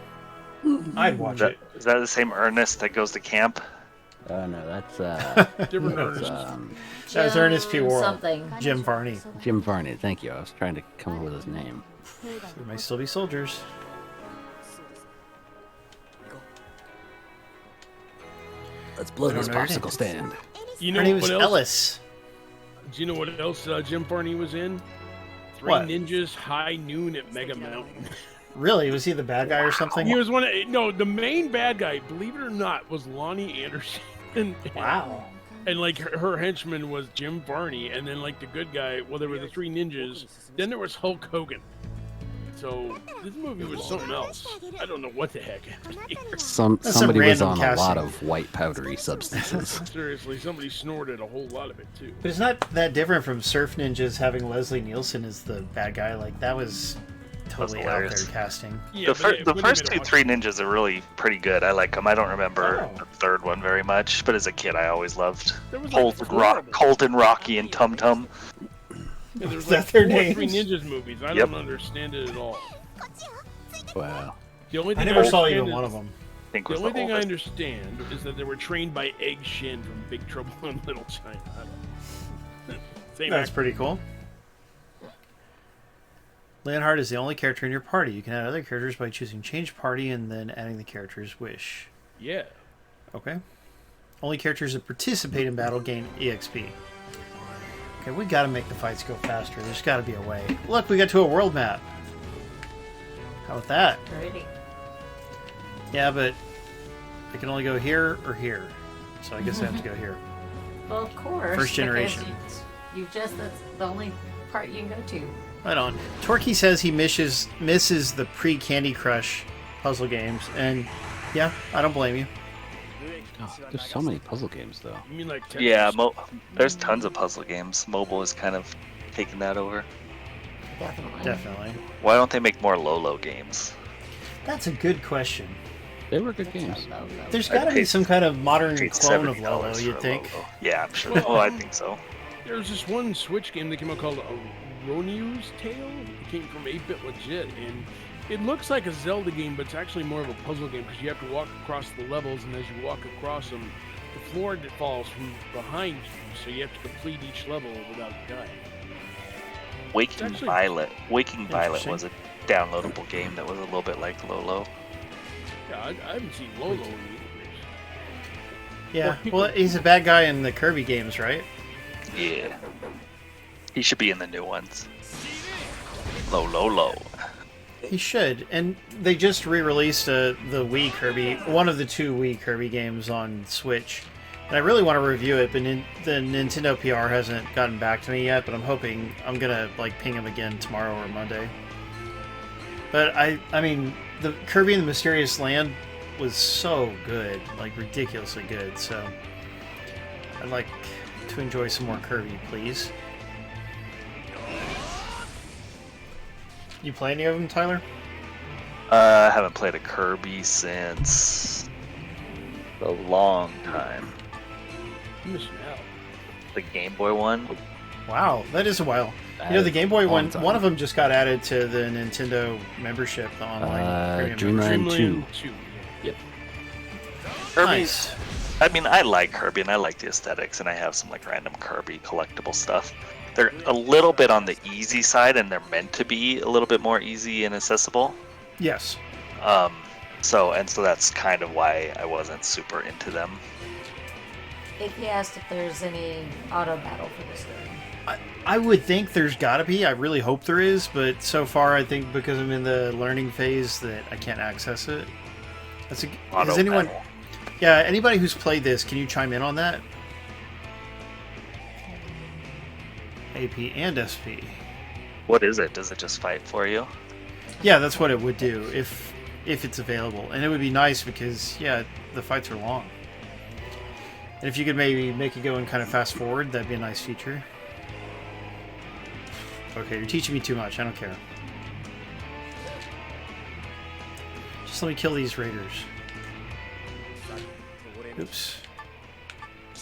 I'd watch it. Is that the same Ernest that goes to camp? Oh no, that's Different that's, Ernest. That was Ernest P. Worrell. Something. Jim Varney. Jim Varney. Thank you. I was trying to come up with his name. There may still be soldiers. Let's blow I don't this know your popsicle name. stand. You Her know name what was else? Ellis. Do you know what else Jim Varney was in? Three What? Ninjas High Noon at Mega Mountain. Really? Was he the bad guy or something? He was the main bad guy, believe it or not, was Lonnie Anderson. Wow. And like her henchman was Jim Varney, and then like the good guy, well, there were the Three Ninjas. Then there was Hulk Hogan. So this movie was something else. I don't know what the heck happened here. That's some Somebody was random on a casting. lot of white powdery substances. Seriously, somebody snorted a whole lot of it too. But it's not that different from Surf Ninjas having Leslie Nielsen as the bad guy. Like, that was totally out there hilarious. casting. Yeah, The first two Three Ninjas are really pretty good. I like them. I don't remember Oh. the third one very much, but as a kid, I always loved There was like Colton, Rocky, and Tum Tum. Yeah, there's Is that like their 4 Three names? Ninjas movies. I Yep. don't understand it at all. Wow. The only I thing never saw understand even is- one of them. I think The was only the thing I oldest. understand is that they were trained by Egg Shin from Big Trouble in Little China. I don't know. Same That's actor. pretty cool. Leonhard is the only character in your party. You can add other characters by choosing change party and then adding the character's wish. Yeah. Okay. Only characters that participate in battle gain EXP. Okay, we gotta make the fights go faster. There's gotta be a way. Look, we got to a world map. How about that? Pretty. Yeah, but I can only go here or here. So I guess I have to go here. Well, of course. First generation. because that's the only part you can go to. Right on. Torquay says he misses the pre-Candy Crush puzzle games, and yeah, I don't blame you. Oh, there's so many puzzle games though. You mean like Tetris? Yeah, there's tons of puzzle games. Mobile is kind of taking that over. Definitely. Definitely. Why don't they make more Lolo games? That's a good question. They were good games. There's got to be some kind of modern Paid clone of $70 Lolo, for you'd a think. Lolo. Yeah, I'm sure. Well, Oh, I think so. There's this one Switch game that came out called Roniu's Tale. It came from 8-Bit Legit, and it looks like a Zelda game, but it's actually more of a puzzle game because you have to walk across the levels, and as you walk across them, the floor falls from behind you, so you have to complete each level without dying. Waking actually Violet interesting. was a downloadable game that was a little bit like Lolo. Yeah, I haven't seen Lolo in years. Yeah, well, he's a bad guy in the Kirby games, right? Yeah. He should be in the new ones. Lolo. He should. And they just re-released the Wii Kirby, one of the two Wii Kirby games on Switch. And I really want to review it, but the Nintendo PR hasn't gotten back to me yet, but I'm hoping I'm going to ping him again tomorrow or Monday. But I mean, the Kirby and the Mysterious Land was so good, ridiculously good, so I'd like to enjoy some more Kirby, please. You play any of them, Tyler? I haven't played a Kirby since a long time. I'm missing out. The Game Boy one. Wow, that is a while. That You know, the is Game Boy a long one, time. one of them just got added to the Nintendo membership, the online premium Dreamland membership. 2. 2. Yep. Kirby's. Nice. I mean, I like Kirby and I like the aesthetics, and I have some random Kirby collectible stuff. They're a little bit on the easy side, and they're meant to be a little bit more easy and accessible. Yes. So that's kind of why I wasn't super into them. If he asked if there's any auto battle for this game. I would think there's got to be. I really hope there is, but so far I think because I'm in the learning phase that I can't access it. Has anyone? battle. Yeah, anybody who's played this, can you chime in on that? AP and SP. What is it? Does it just fight for you? Yeah, that's what it would do if it's available, and it would be nice because the fights are long. And if you could maybe make it go and kind of fast forward, that'd be a nice feature. Okay, you're teaching me too much. I don't care. Just let me kill these raiders. Oops.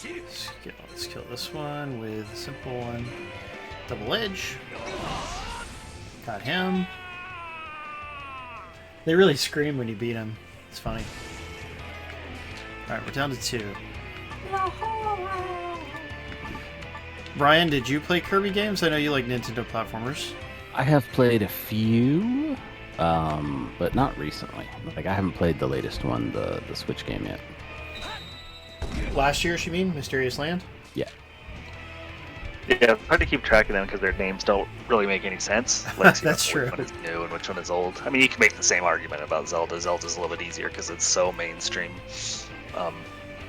Let's kill this one with a simple one. Double edge. Got him. They really scream when you beat them. It's funny. Alright, we're down to 2. Brian, did you play Kirby games? I know you like Nintendo platformers. I have played a few, but not recently. I haven't played the latest one, the Switch game yet. Last year, you mean? Mysterious Land? Yeah. Yeah, it's hard to keep track of them because their names don't really make any sense. Like, That's true. Which one is new and which one is old. I mean, you can make the same argument about Zelda. Zelda's a little bit easier because it's so mainstream.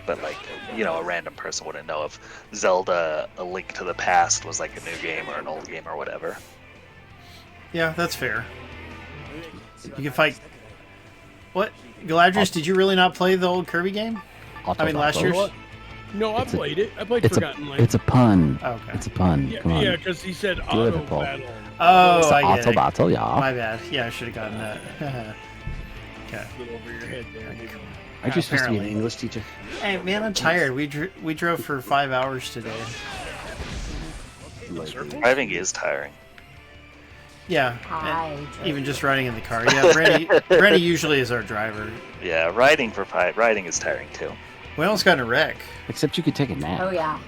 But a random person wouldn't know if Zelda: A Link to the Past was like a new game or an old game or whatever. Yeah, that's fair. You can fight... What? Galadrius, did you really not play the old Kirby game? I mean, last year's... What? No, I played it. I played Forgotten Land. It's a pun. Oh, okay. It's a pun. Come on. Yeah, because he said Deal with auto it, Paul. battle. Oh, It's I auto get it. battle, yeah. My bad. Yeah, I should have gotten that. Okay. A little over your head there. maybe. Aren't you supposed to be an Apparently. English teacher? Hey, man, I'm tired. We drove for 5 hours today. Driving is tiring. Yeah, I and drove. even just riding in the car. Yeah, Brandy usually is our driver. Yeah, riding is tiring too. We almost got in a wreck. Except you could take a nap. Oh yeah.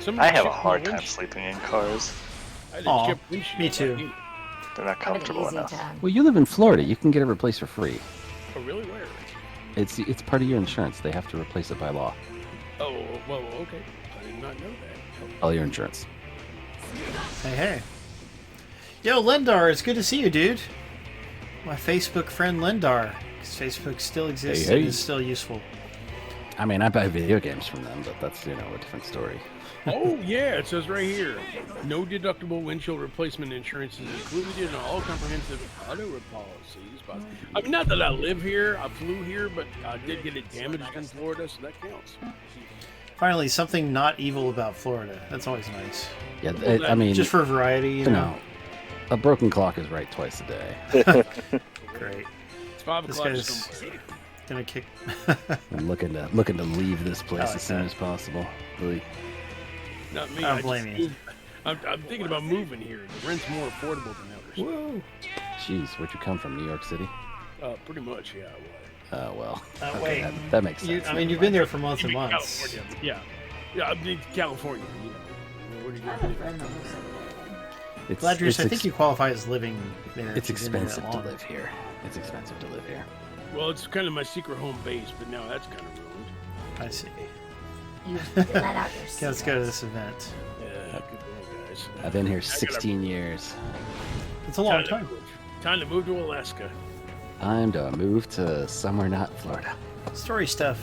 Somebody I have a chipped hard my time winch- sleeping in cars. I had to Aw, chip windshield me on too. you. They're not I have an comfortable easy enough. time. Well, you live in Florida. You can get it replaced for free. Oh, really? Where? It's part of your insurance. They have to replace it by law. Oh, well, okay. I did not know that. All your insurance. Hey. Yo, Lendar, it's good to see you, dude. My Facebook friend Lendar. 'Cause Facebook still exists Hey. and is still useful. I mean, I buy video games from them, but that's, a different story. Oh, yeah, it says right here. No deductible windshield replacement insurance is included in all comprehensive auto policies. But, I mean, not that I live here, I flew here, but I did get it damaged in Florida, so that counts. Finally, something not evil about Florida. That's always nice. Yeah, I mean, Just for variety, you know. A broken clock is right twice a day. Great. It's 5 This o'clock. guy's gonna kick. I'm looking to leave this place as soon as possible. Really. Not me. I don't blame you. I'm thinking about moving here. The rent's more affordable than others. Whoa. Jeez, where'd you come from? New York City? Pretty much, yeah. Well. That Okay, way. that makes sense. I mean, you've been there for months You and mean months. California? Yeah. Yeah, I mean California. What are you I have gonna a do? friend that lives over there. Gladrius, I think you qualify as living there. It's if you've been there that expensive to long. live here. It's expensive to live here. Well, it's kind of my secret home base, but now that's kind of ruined. I see. You let out your Okay, let's go to this event. Yeah, good going, guys. I've been here 16 years. It's a long time. Time to move to Alaska. Time to move to somewhere not Florida. Story stuff.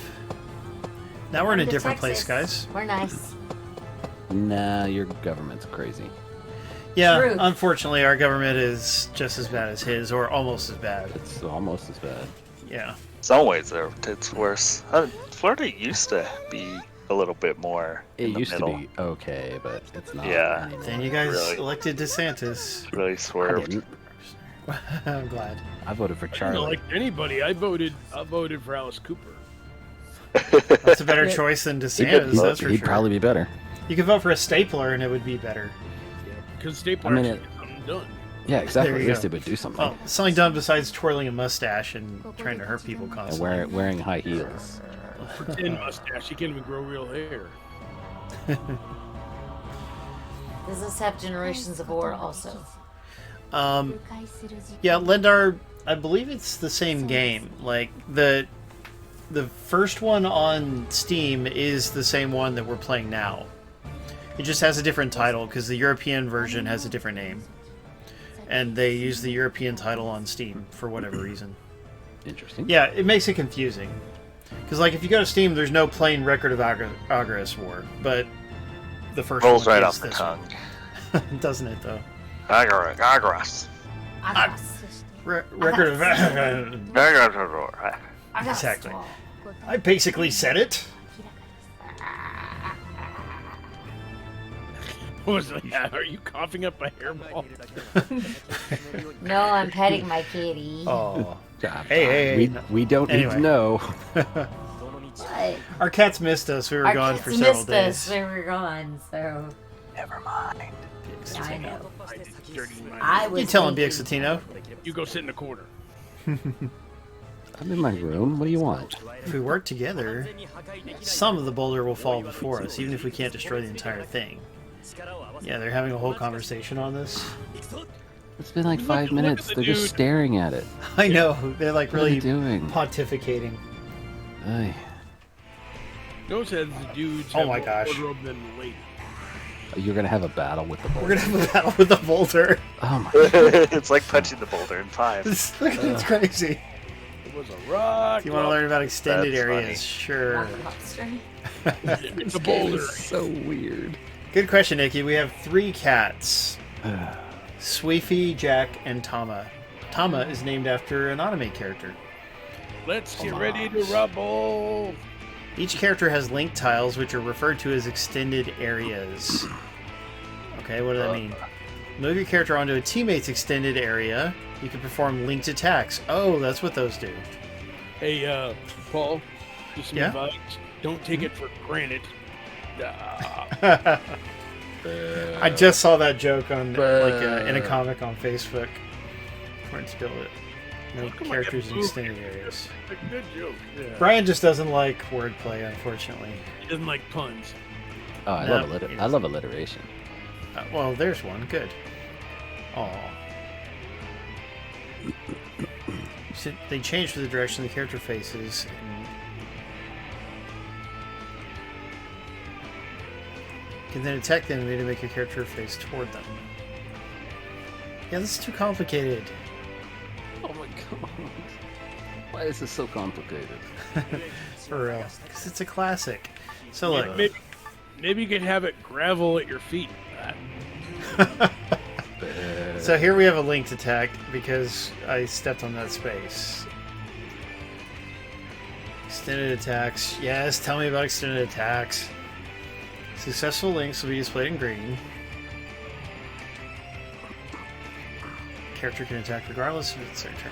Now we're in a Come to different place, Texas. guys. We're nice. Nah, your government's crazy. Yeah, Truth. unfortunately, our government is just as bad as his, or almost as bad. It's almost as bad. Yeah. Some ways it's worse. Florida used to be a little bit more. It in the used middle. to be okay, but it's not. Yeah. anymore. Then you guys Really? elected DeSantis. Really I swerved. didn't. I'm glad. I voted for I don't Charlie. like anybody. I voted for Alice Cooper. That's a better choice than DeSantis, that's for He'd sure. probably be better. You could vote for a stapler and it would be better. Because Stapler I mean, actually got something done. Yeah, exactly. There At you least go. it would do something. Well, something done besides twirling a mustache and trying to hurt people And constantly. wearing high heels. Pretend mustache. You can't even grow real hair. Does this have Generations of War also? Yeah, Lendar, I believe it's the same game. Like, the first one on Steam is the same one that we're playing now. It just has a different title, because the European version has a different name. And they use the European title on Steam, for whatever reason. Interesting. Yeah, it makes it confusing. Because, like, if you go to Steam, there's no plain record of Agarest War, but the first Rolls one right is off the this tongue. one. Doesn't it, though? Agarest. Record of... Exactly. I basically said it. What was that? Are you coughing up a hairball? No, I'm petting my kitty. Oh. Ah, Hey. We don't need Anyway. to know. What? Our cats missed us. We were Our gone kids for several missed days. us when we were gone, so Never mind. I know. I did dirty mind. I was. You tell him, thinking- Bixatino. You go sit in the corner. I'm in my room. What do you want? If we work together, some of the boulder will fall before us, even if we can't destroy the entire thing. Yeah, they're having a whole conversation on this. It's been like Look- 5 look minutes. at the They're just dude. staring at it. I know, they're like What are really they doing? pontificating. Ay. Notice that the dudes Oh have my more gosh. wardrobe than the lady. You're gonna have a battle with the bull. We're gonna have a battle with the boulder. Oh my. It's like punching the boulder in 5. It's crazy. It was a rock. If you want to learn about extended That's areas, funny. sure. Rock Monster. It's a boulder. So weird. Good question, Nikki. We have 3 cats. Sweefy, Jack, and Tama. Tama is named after an anime character. Let's get ready to rumble. Each character has link tiles, which are referred to as extended areas. Okay, what does that mean? Move your character onto a teammate's extended area. You can perform linked attacks. Oh, that's what those do. Hey, Paul, just some Yeah? advice. Don't take it for granted. Ah, I just saw that joke on in a comic on Facebook. Where it's built it. No Look at my characters in movie. extended areas. a good joke. Yeah. Brian just doesn't like wordplay, unfortunately. He doesn't like puns. Oh, I No, love it I love alliteration. Well, there's one. Good. Aw. So they changed for the direction the character faces. And you can then attack the enemy to make your character face toward them. Yeah, this is too complicated. Oh my god. Why is this so complicated? For real. Because it's a classic. So look. Maybe you could have it gravel at your feet. So here we have a linked attack because I stepped on that space. Extended attacks. Yes, tell me about extended attacks. Successful links will be displayed in green. Character can attack regardless if it's their turn.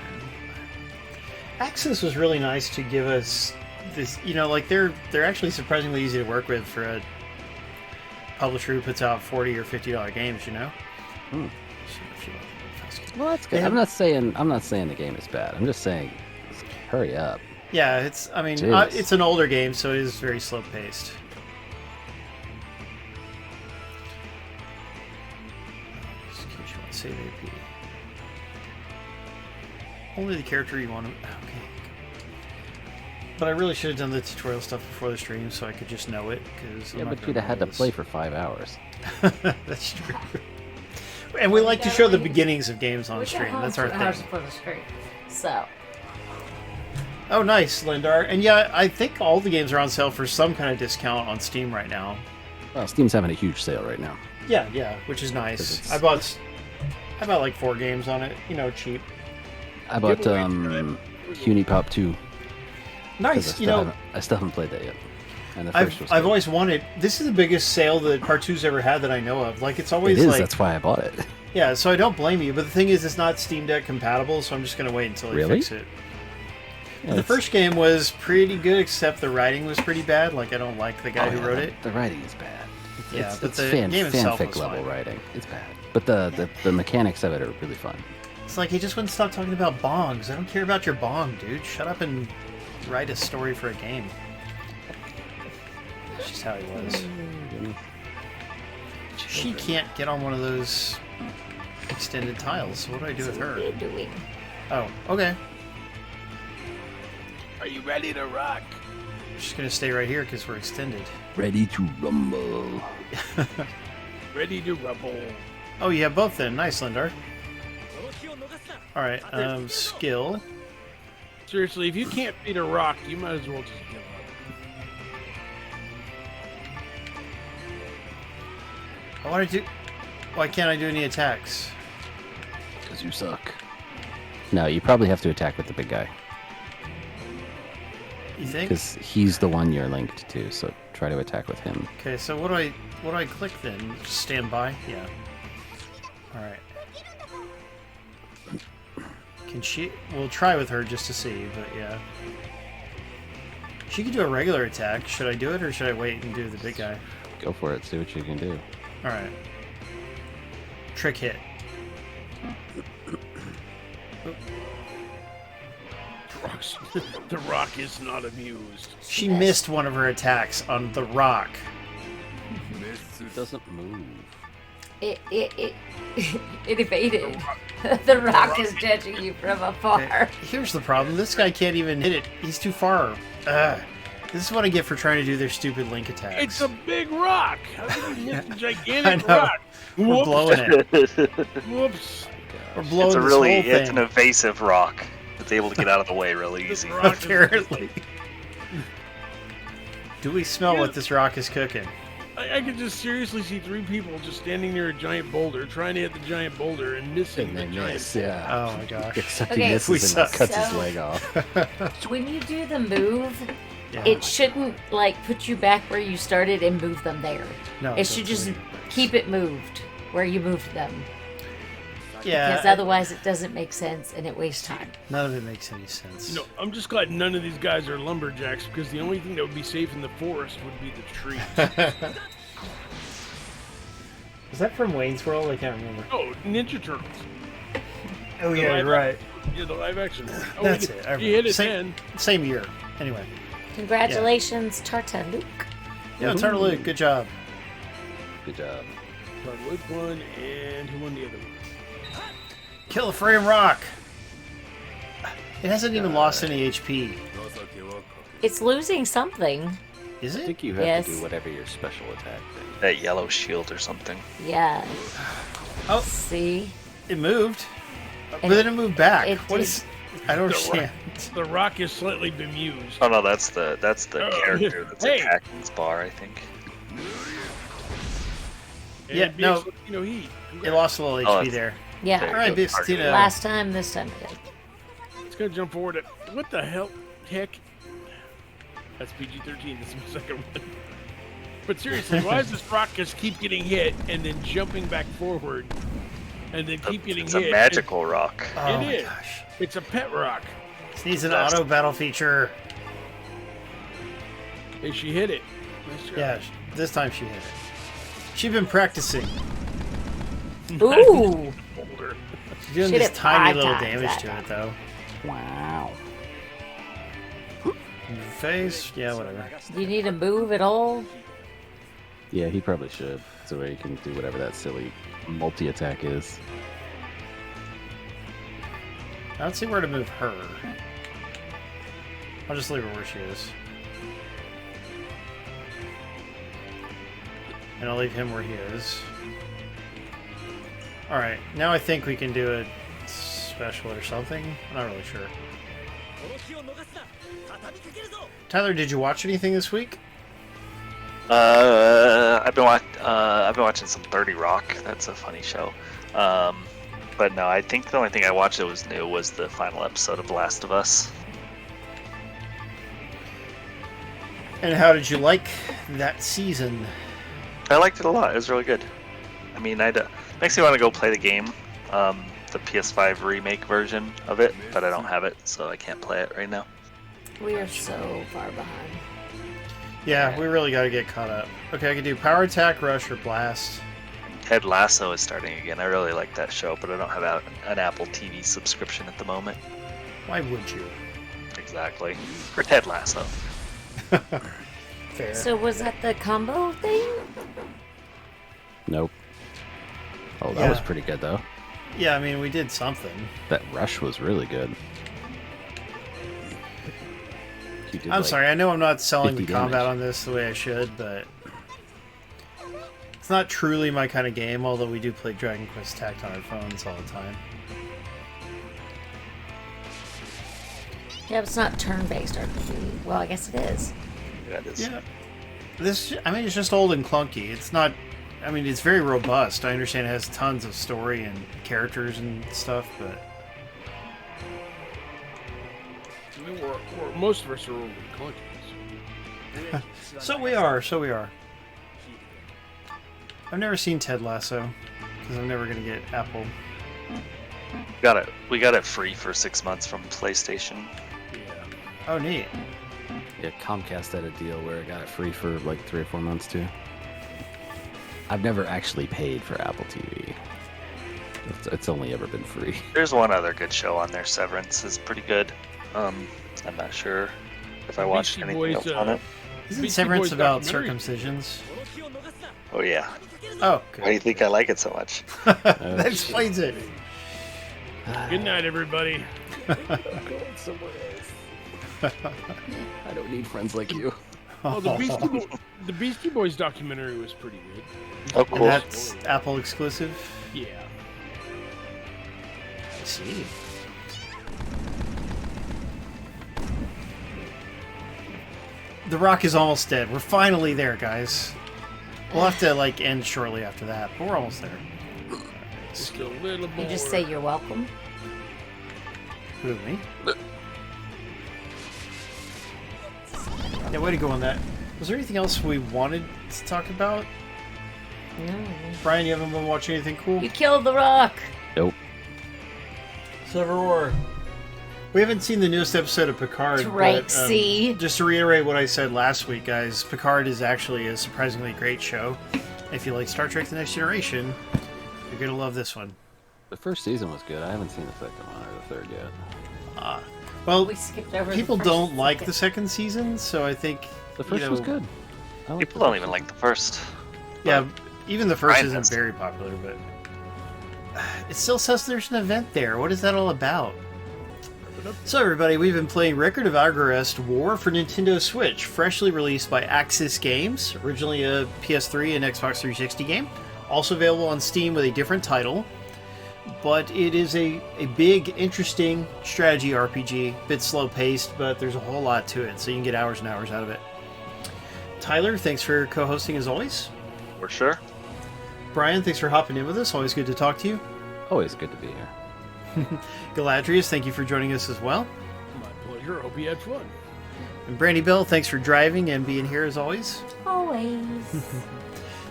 Aksys was really nice to give us this, you know, like they're actually surprisingly easy to work with for a publisher who puts out $40 or $50 games, you know? Well, that's good. I'm not saying the game is bad. I'm just saying, hurry up. Yeah, it's an older game, so it is very slow paced. Save AP. Only the character you want to. Okay. But I really should have done the tutorial stuff before the stream so I could just know it. Yeah, but you'd have had to play for 5 hours. That's true. And we like to show the beginnings of games on stream. That's our thing. For the stream. So. Oh, nice, Lindar. And yeah, I think all the games are on sale for some kind of discount on Steam right now. Well, Steam's having a huge sale right now. Yeah, which is nice. I bought like 4 games on it, you know, cheap. I bought Unipop 2. Nice, I still haven't played that yet. And the first was I've always wanted. This is the biggest sale that Part 2's ever had that I know of. Like, it's always it is, like. That's why I bought it. Yeah, so I don't blame you. But the thing is, it's not Steam Deck compatible, so I'm just going to wait until they fix it. Yeah, the first game was pretty good, except the writing was pretty bad. Like, I don't like the guy who wrote it. The writing is bad. But it's the game itself fanfic was level fine. writing. It's bad. But the mechanics of it are really fun. It's like he just wouldn't stop talking about bongs. I don't care about your bong, dude. Shut up and write a story for a game. That's just how he was. She can't get on one of those extended tiles, so what do I do with her? Oh, okay. Are you ready to rock? I'm just gonna stay right here because we're extended. Ready to rumble. Ready to rumble. Oh, you have both then. Nice, Lindar. Alright, skill. Seriously, if you can't beat a rock, you might as well just give up. Why can't I do any attacks? Because you suck. No, you probably have to attack with the big guy. You think? Because he's the one you're linked to, so try to attack with him. Okay, so what do I click then? Just stand by? Yeah. Alright. Can she... We'll try with her just to see, but yeah. She could do a regular attack. Should I do it, or should I wait and do the big guy? Go for it, see what you can do. Alright. Trick hit. The rock is not amused. She missed one of her attacks on the rock. It doesn't move. It evaded. The rock is judging you from afar. Okay. Here's the problem. This guy can't even hit it. He's too far. This is what I get for trying to do their stupid link attacks. It's a big rock. How can you miss a I gigantic know. rock? We're blowing it. Whoops. We're blowing It's a this really, whole thing. it's an evasive rock. It's able to get out of the way really easy. Apparently. Do we smell what this rock is cooking? I could just seriously see 3 people just standing near a giant boulder, trying to hit the giant boulder and missing And the they giant. miss, yeah. Oh my gosh. Except Okay, he misses we and suck. cuts his So- leg off. When you do the move, Yeah. it shouldn't like put you back where you started and move them there. No, It should just keep it moved where you moved them. Yeah. Because otherwise it doesn't make sense and it wastes time. None of it makes any sense. No, I'm just glad none of these guys are lumberjacks because the only thing that would be safe in the forest would be the trees. Is that from Wayne's World? I can't remember. Oh, Ninja Turtles. Oh The yeah, live- you're right. Yeah, the live action one. Oh, That's you, it. I You hit it same, then. same year. Anyway. Congratulations, Tarta Luke. Yeah, Tartaluke, good job. Good job. Luke won, and who won the other one? Kill a frame rock. It hasn't even lost any HP. It's losing something. Is I it? think you have Yes. to do whatever your special attack thing. That yellow shield or something. Yeah. Oh, See? it moved. But And then it moved back. it What did- is? I don't understand. The Rock is slightly bemused. Oh no, that's the character that's Hey. attacking Spar, I think. And Yeah, no. Heat. It lost a little Oh, HP it's- there. Yeah. All right, Bistina. Last time, this time it did. It's gonna jump forward. What the hell? Heck. That's PG-13. That's my second one. But seriously, why does this rock just keep getting hit and then jumping back forward, and then keep getting It's hit? a magical rock. Oh It my is. gosh. It's a pet rock. This needs an auto battle feature. Hey, she hit it. Nice job. Yeah, this time she hit it. She's been practicing. Ooh! Older. She's doing She this did tiny 5 little times damage that to time. it, though. Wow. In your face? Yeah, whatever. Do you need to move at all? Yeah, he probably should. So he can do whatever that silly multi-attack is. I don't see where to move her. I'll just leave her where she is. And I'll leave him where he is. Alright, now I think we can do a special or something. I'm not really sure. Tyler, did you watch anything this week? I've been watching some 30 Rock. That's a funny show. But no, I think the only thing I watched that was new was the final episode of The Last of Us. And how did you like that season? I liked it a lot. It was really good. I mean, makes me want to go play the game, the PS5 remake version of it, but I don't have it, so I can't play it right now. We are so far behind. Yeah, we really got to get caught up. Okay, I can do power attack, rush, or blast. Ted Lasso is starting again. I really like that show, but I don't have an Apple TV subscription at the moment. Why would you? Exactly. For Ted Lasso. Fair. So was that the combo thing? Nope. Oh, that was Yeah. pretty good, though. Yeah, I mean, we did something. That rush was really good. You did, I'm like, sorry, I know I'm not selling the 50 combat damage. on this the way I should, but it's not truly my kind of game, although we do play Dragon Quest Tact on our phones all the time. Yeah, but it's not turn-based RPG. Well, I guess it is. Yeah, it is. Yeah. It's just old and clunky. It's not, it's very robust. I understand it has tons of story and characters and stuff, but I mean, most of us are over clunky. so we are. I've never seen Ted Lasso, because I'm never going to get Apple. We got it free for 6 months from PlayStation. Yeah. Oh, neat. Yeah, Comcast had a deal where I got it free for like 3 or 4 months too. I've never actually paid for Apple TV. It's only ever been free. There's one other good show on there. Severance is pretty good. I'm not sure if I watched Beastie anything Boys, else on it. Isn't Beastie Severance Boys about documentary. circumcisions? Oh yeah. Oh, Why do you good. think I like it so much? That explains it. Good night, everybody. I don't need friends like you. Oh, the Beastie Boys documentary was pretty good. Oh, And cool. that's Apple exclusive? Yeah. I see. The Rock is almost dead. We're finally there, guys. We'll have to, end shortly after that, but we're almost there. Just a little more. You just say you're welcome. Who, me? Yeah, way to go on that. Was there anything else we wanted to talk about? No. Brian, you haven't been watching anything cool? You killed the rock. Nope. Civil War. We haven't seen the newest episode of Picard. Drake, but, see? Just to reiterate what I said last week, guys, Picard is actually a surprisingly great show. If you like Star Trek The Next Generation, you're going to love this one. The first season was good. I haven't seen the second one or the third yet. Well, We skipped over people the first don't like second. the second season, so I think... The first was good. I liked People the don't first even one. like the first. Yeah, even the first Brian isn't has- very popular, but... It still says there's an event there. What is that all about? So everybody, we've been playing Record of Agarest War for Nintendo Switch, freshly released by Aksys Games, originally a PS3 and Xbox 360 game, also available on Steam with a different title. but it is a big, interesting strategy RPG. A bit slow-paced, but there's a whole lot to it, so you can get hours and hours out of it. Tyler, thanks for co-hosting as always. For sure. Brian, thanks for hopping in with us. Always good to talk to you. Always good to be here. Galadrius, thank you for joining us as well. My pleasure. Hope you had fun. And Brandy Bill, thanks for driving and being here as always. Always.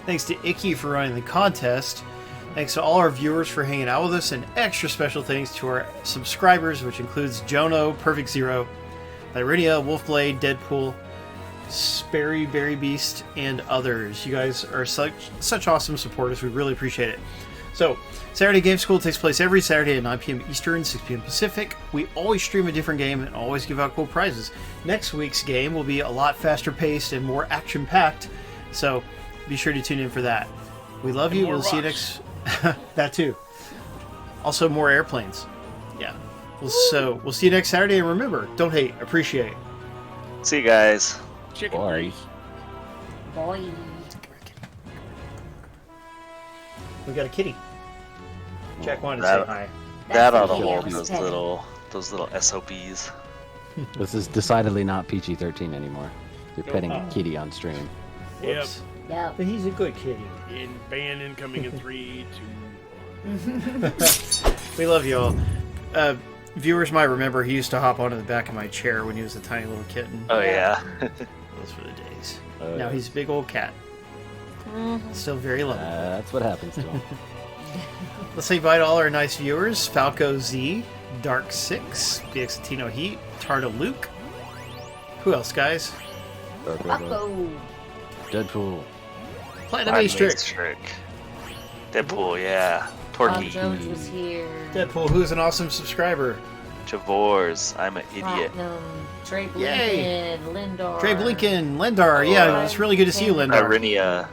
Thanks to Icky for running the contest. Thanks to all our viewers for hanging out with us, and extra special thanks to our subscribers, which includes Jono, Perfect Zero, Lyridia, Wolfblade, Deadpool, Sperry, Berry Beast, and others. You guys are such awesome supporters. We really appreciate it. So, Saturday Game School takes place every Saturday at 9 p.m. Eastern, 6 p.m. Pacific. We always stream a different game and always give out cool prizes. Next week's game will be a lot faster paced and more action-packed, so be sure to tune in for that. We love you. We'll see you next... that too. Also, more airplanes. Yeah. We'll see you next Saturday, and remember, don't hate, appreciate. See you guys. Chicken Bye. grease. Boy. We got a kitty. Jack wanted to That- say hi. That ought That's to the hold Agarest those little SOBs. This is decidedly not PG-13 anymore. You're petting a kitty on stream. Yep. Whoops. Yep. But he's a good kitty. In ban incoming in 3, 2. We love you all. Viewers might remember he used to hop onto the back of my chair when he was a tiny little kitten. Oh yeah. Those were the days. Now he's a big old cat. Mhm. Still very lovable. That's what happens to him. Let's say bye to all our nice viewers. Falco Z, Dark 6, BXTino Heat, Tarda Luke. Who else, guys? Bucko. Deadpool. Platinum Platinum Astrix. Trick. Deadpool, yeah. Bob Torky. Jones was here. Deadpool, who's an awesome subscriber. Javors. I'm an idiot. Platinum. Trey Yay. Blinken. Lindor. Trey Blinken, Lendar. Yeah, it's really good to see you, Lendar. Irinia.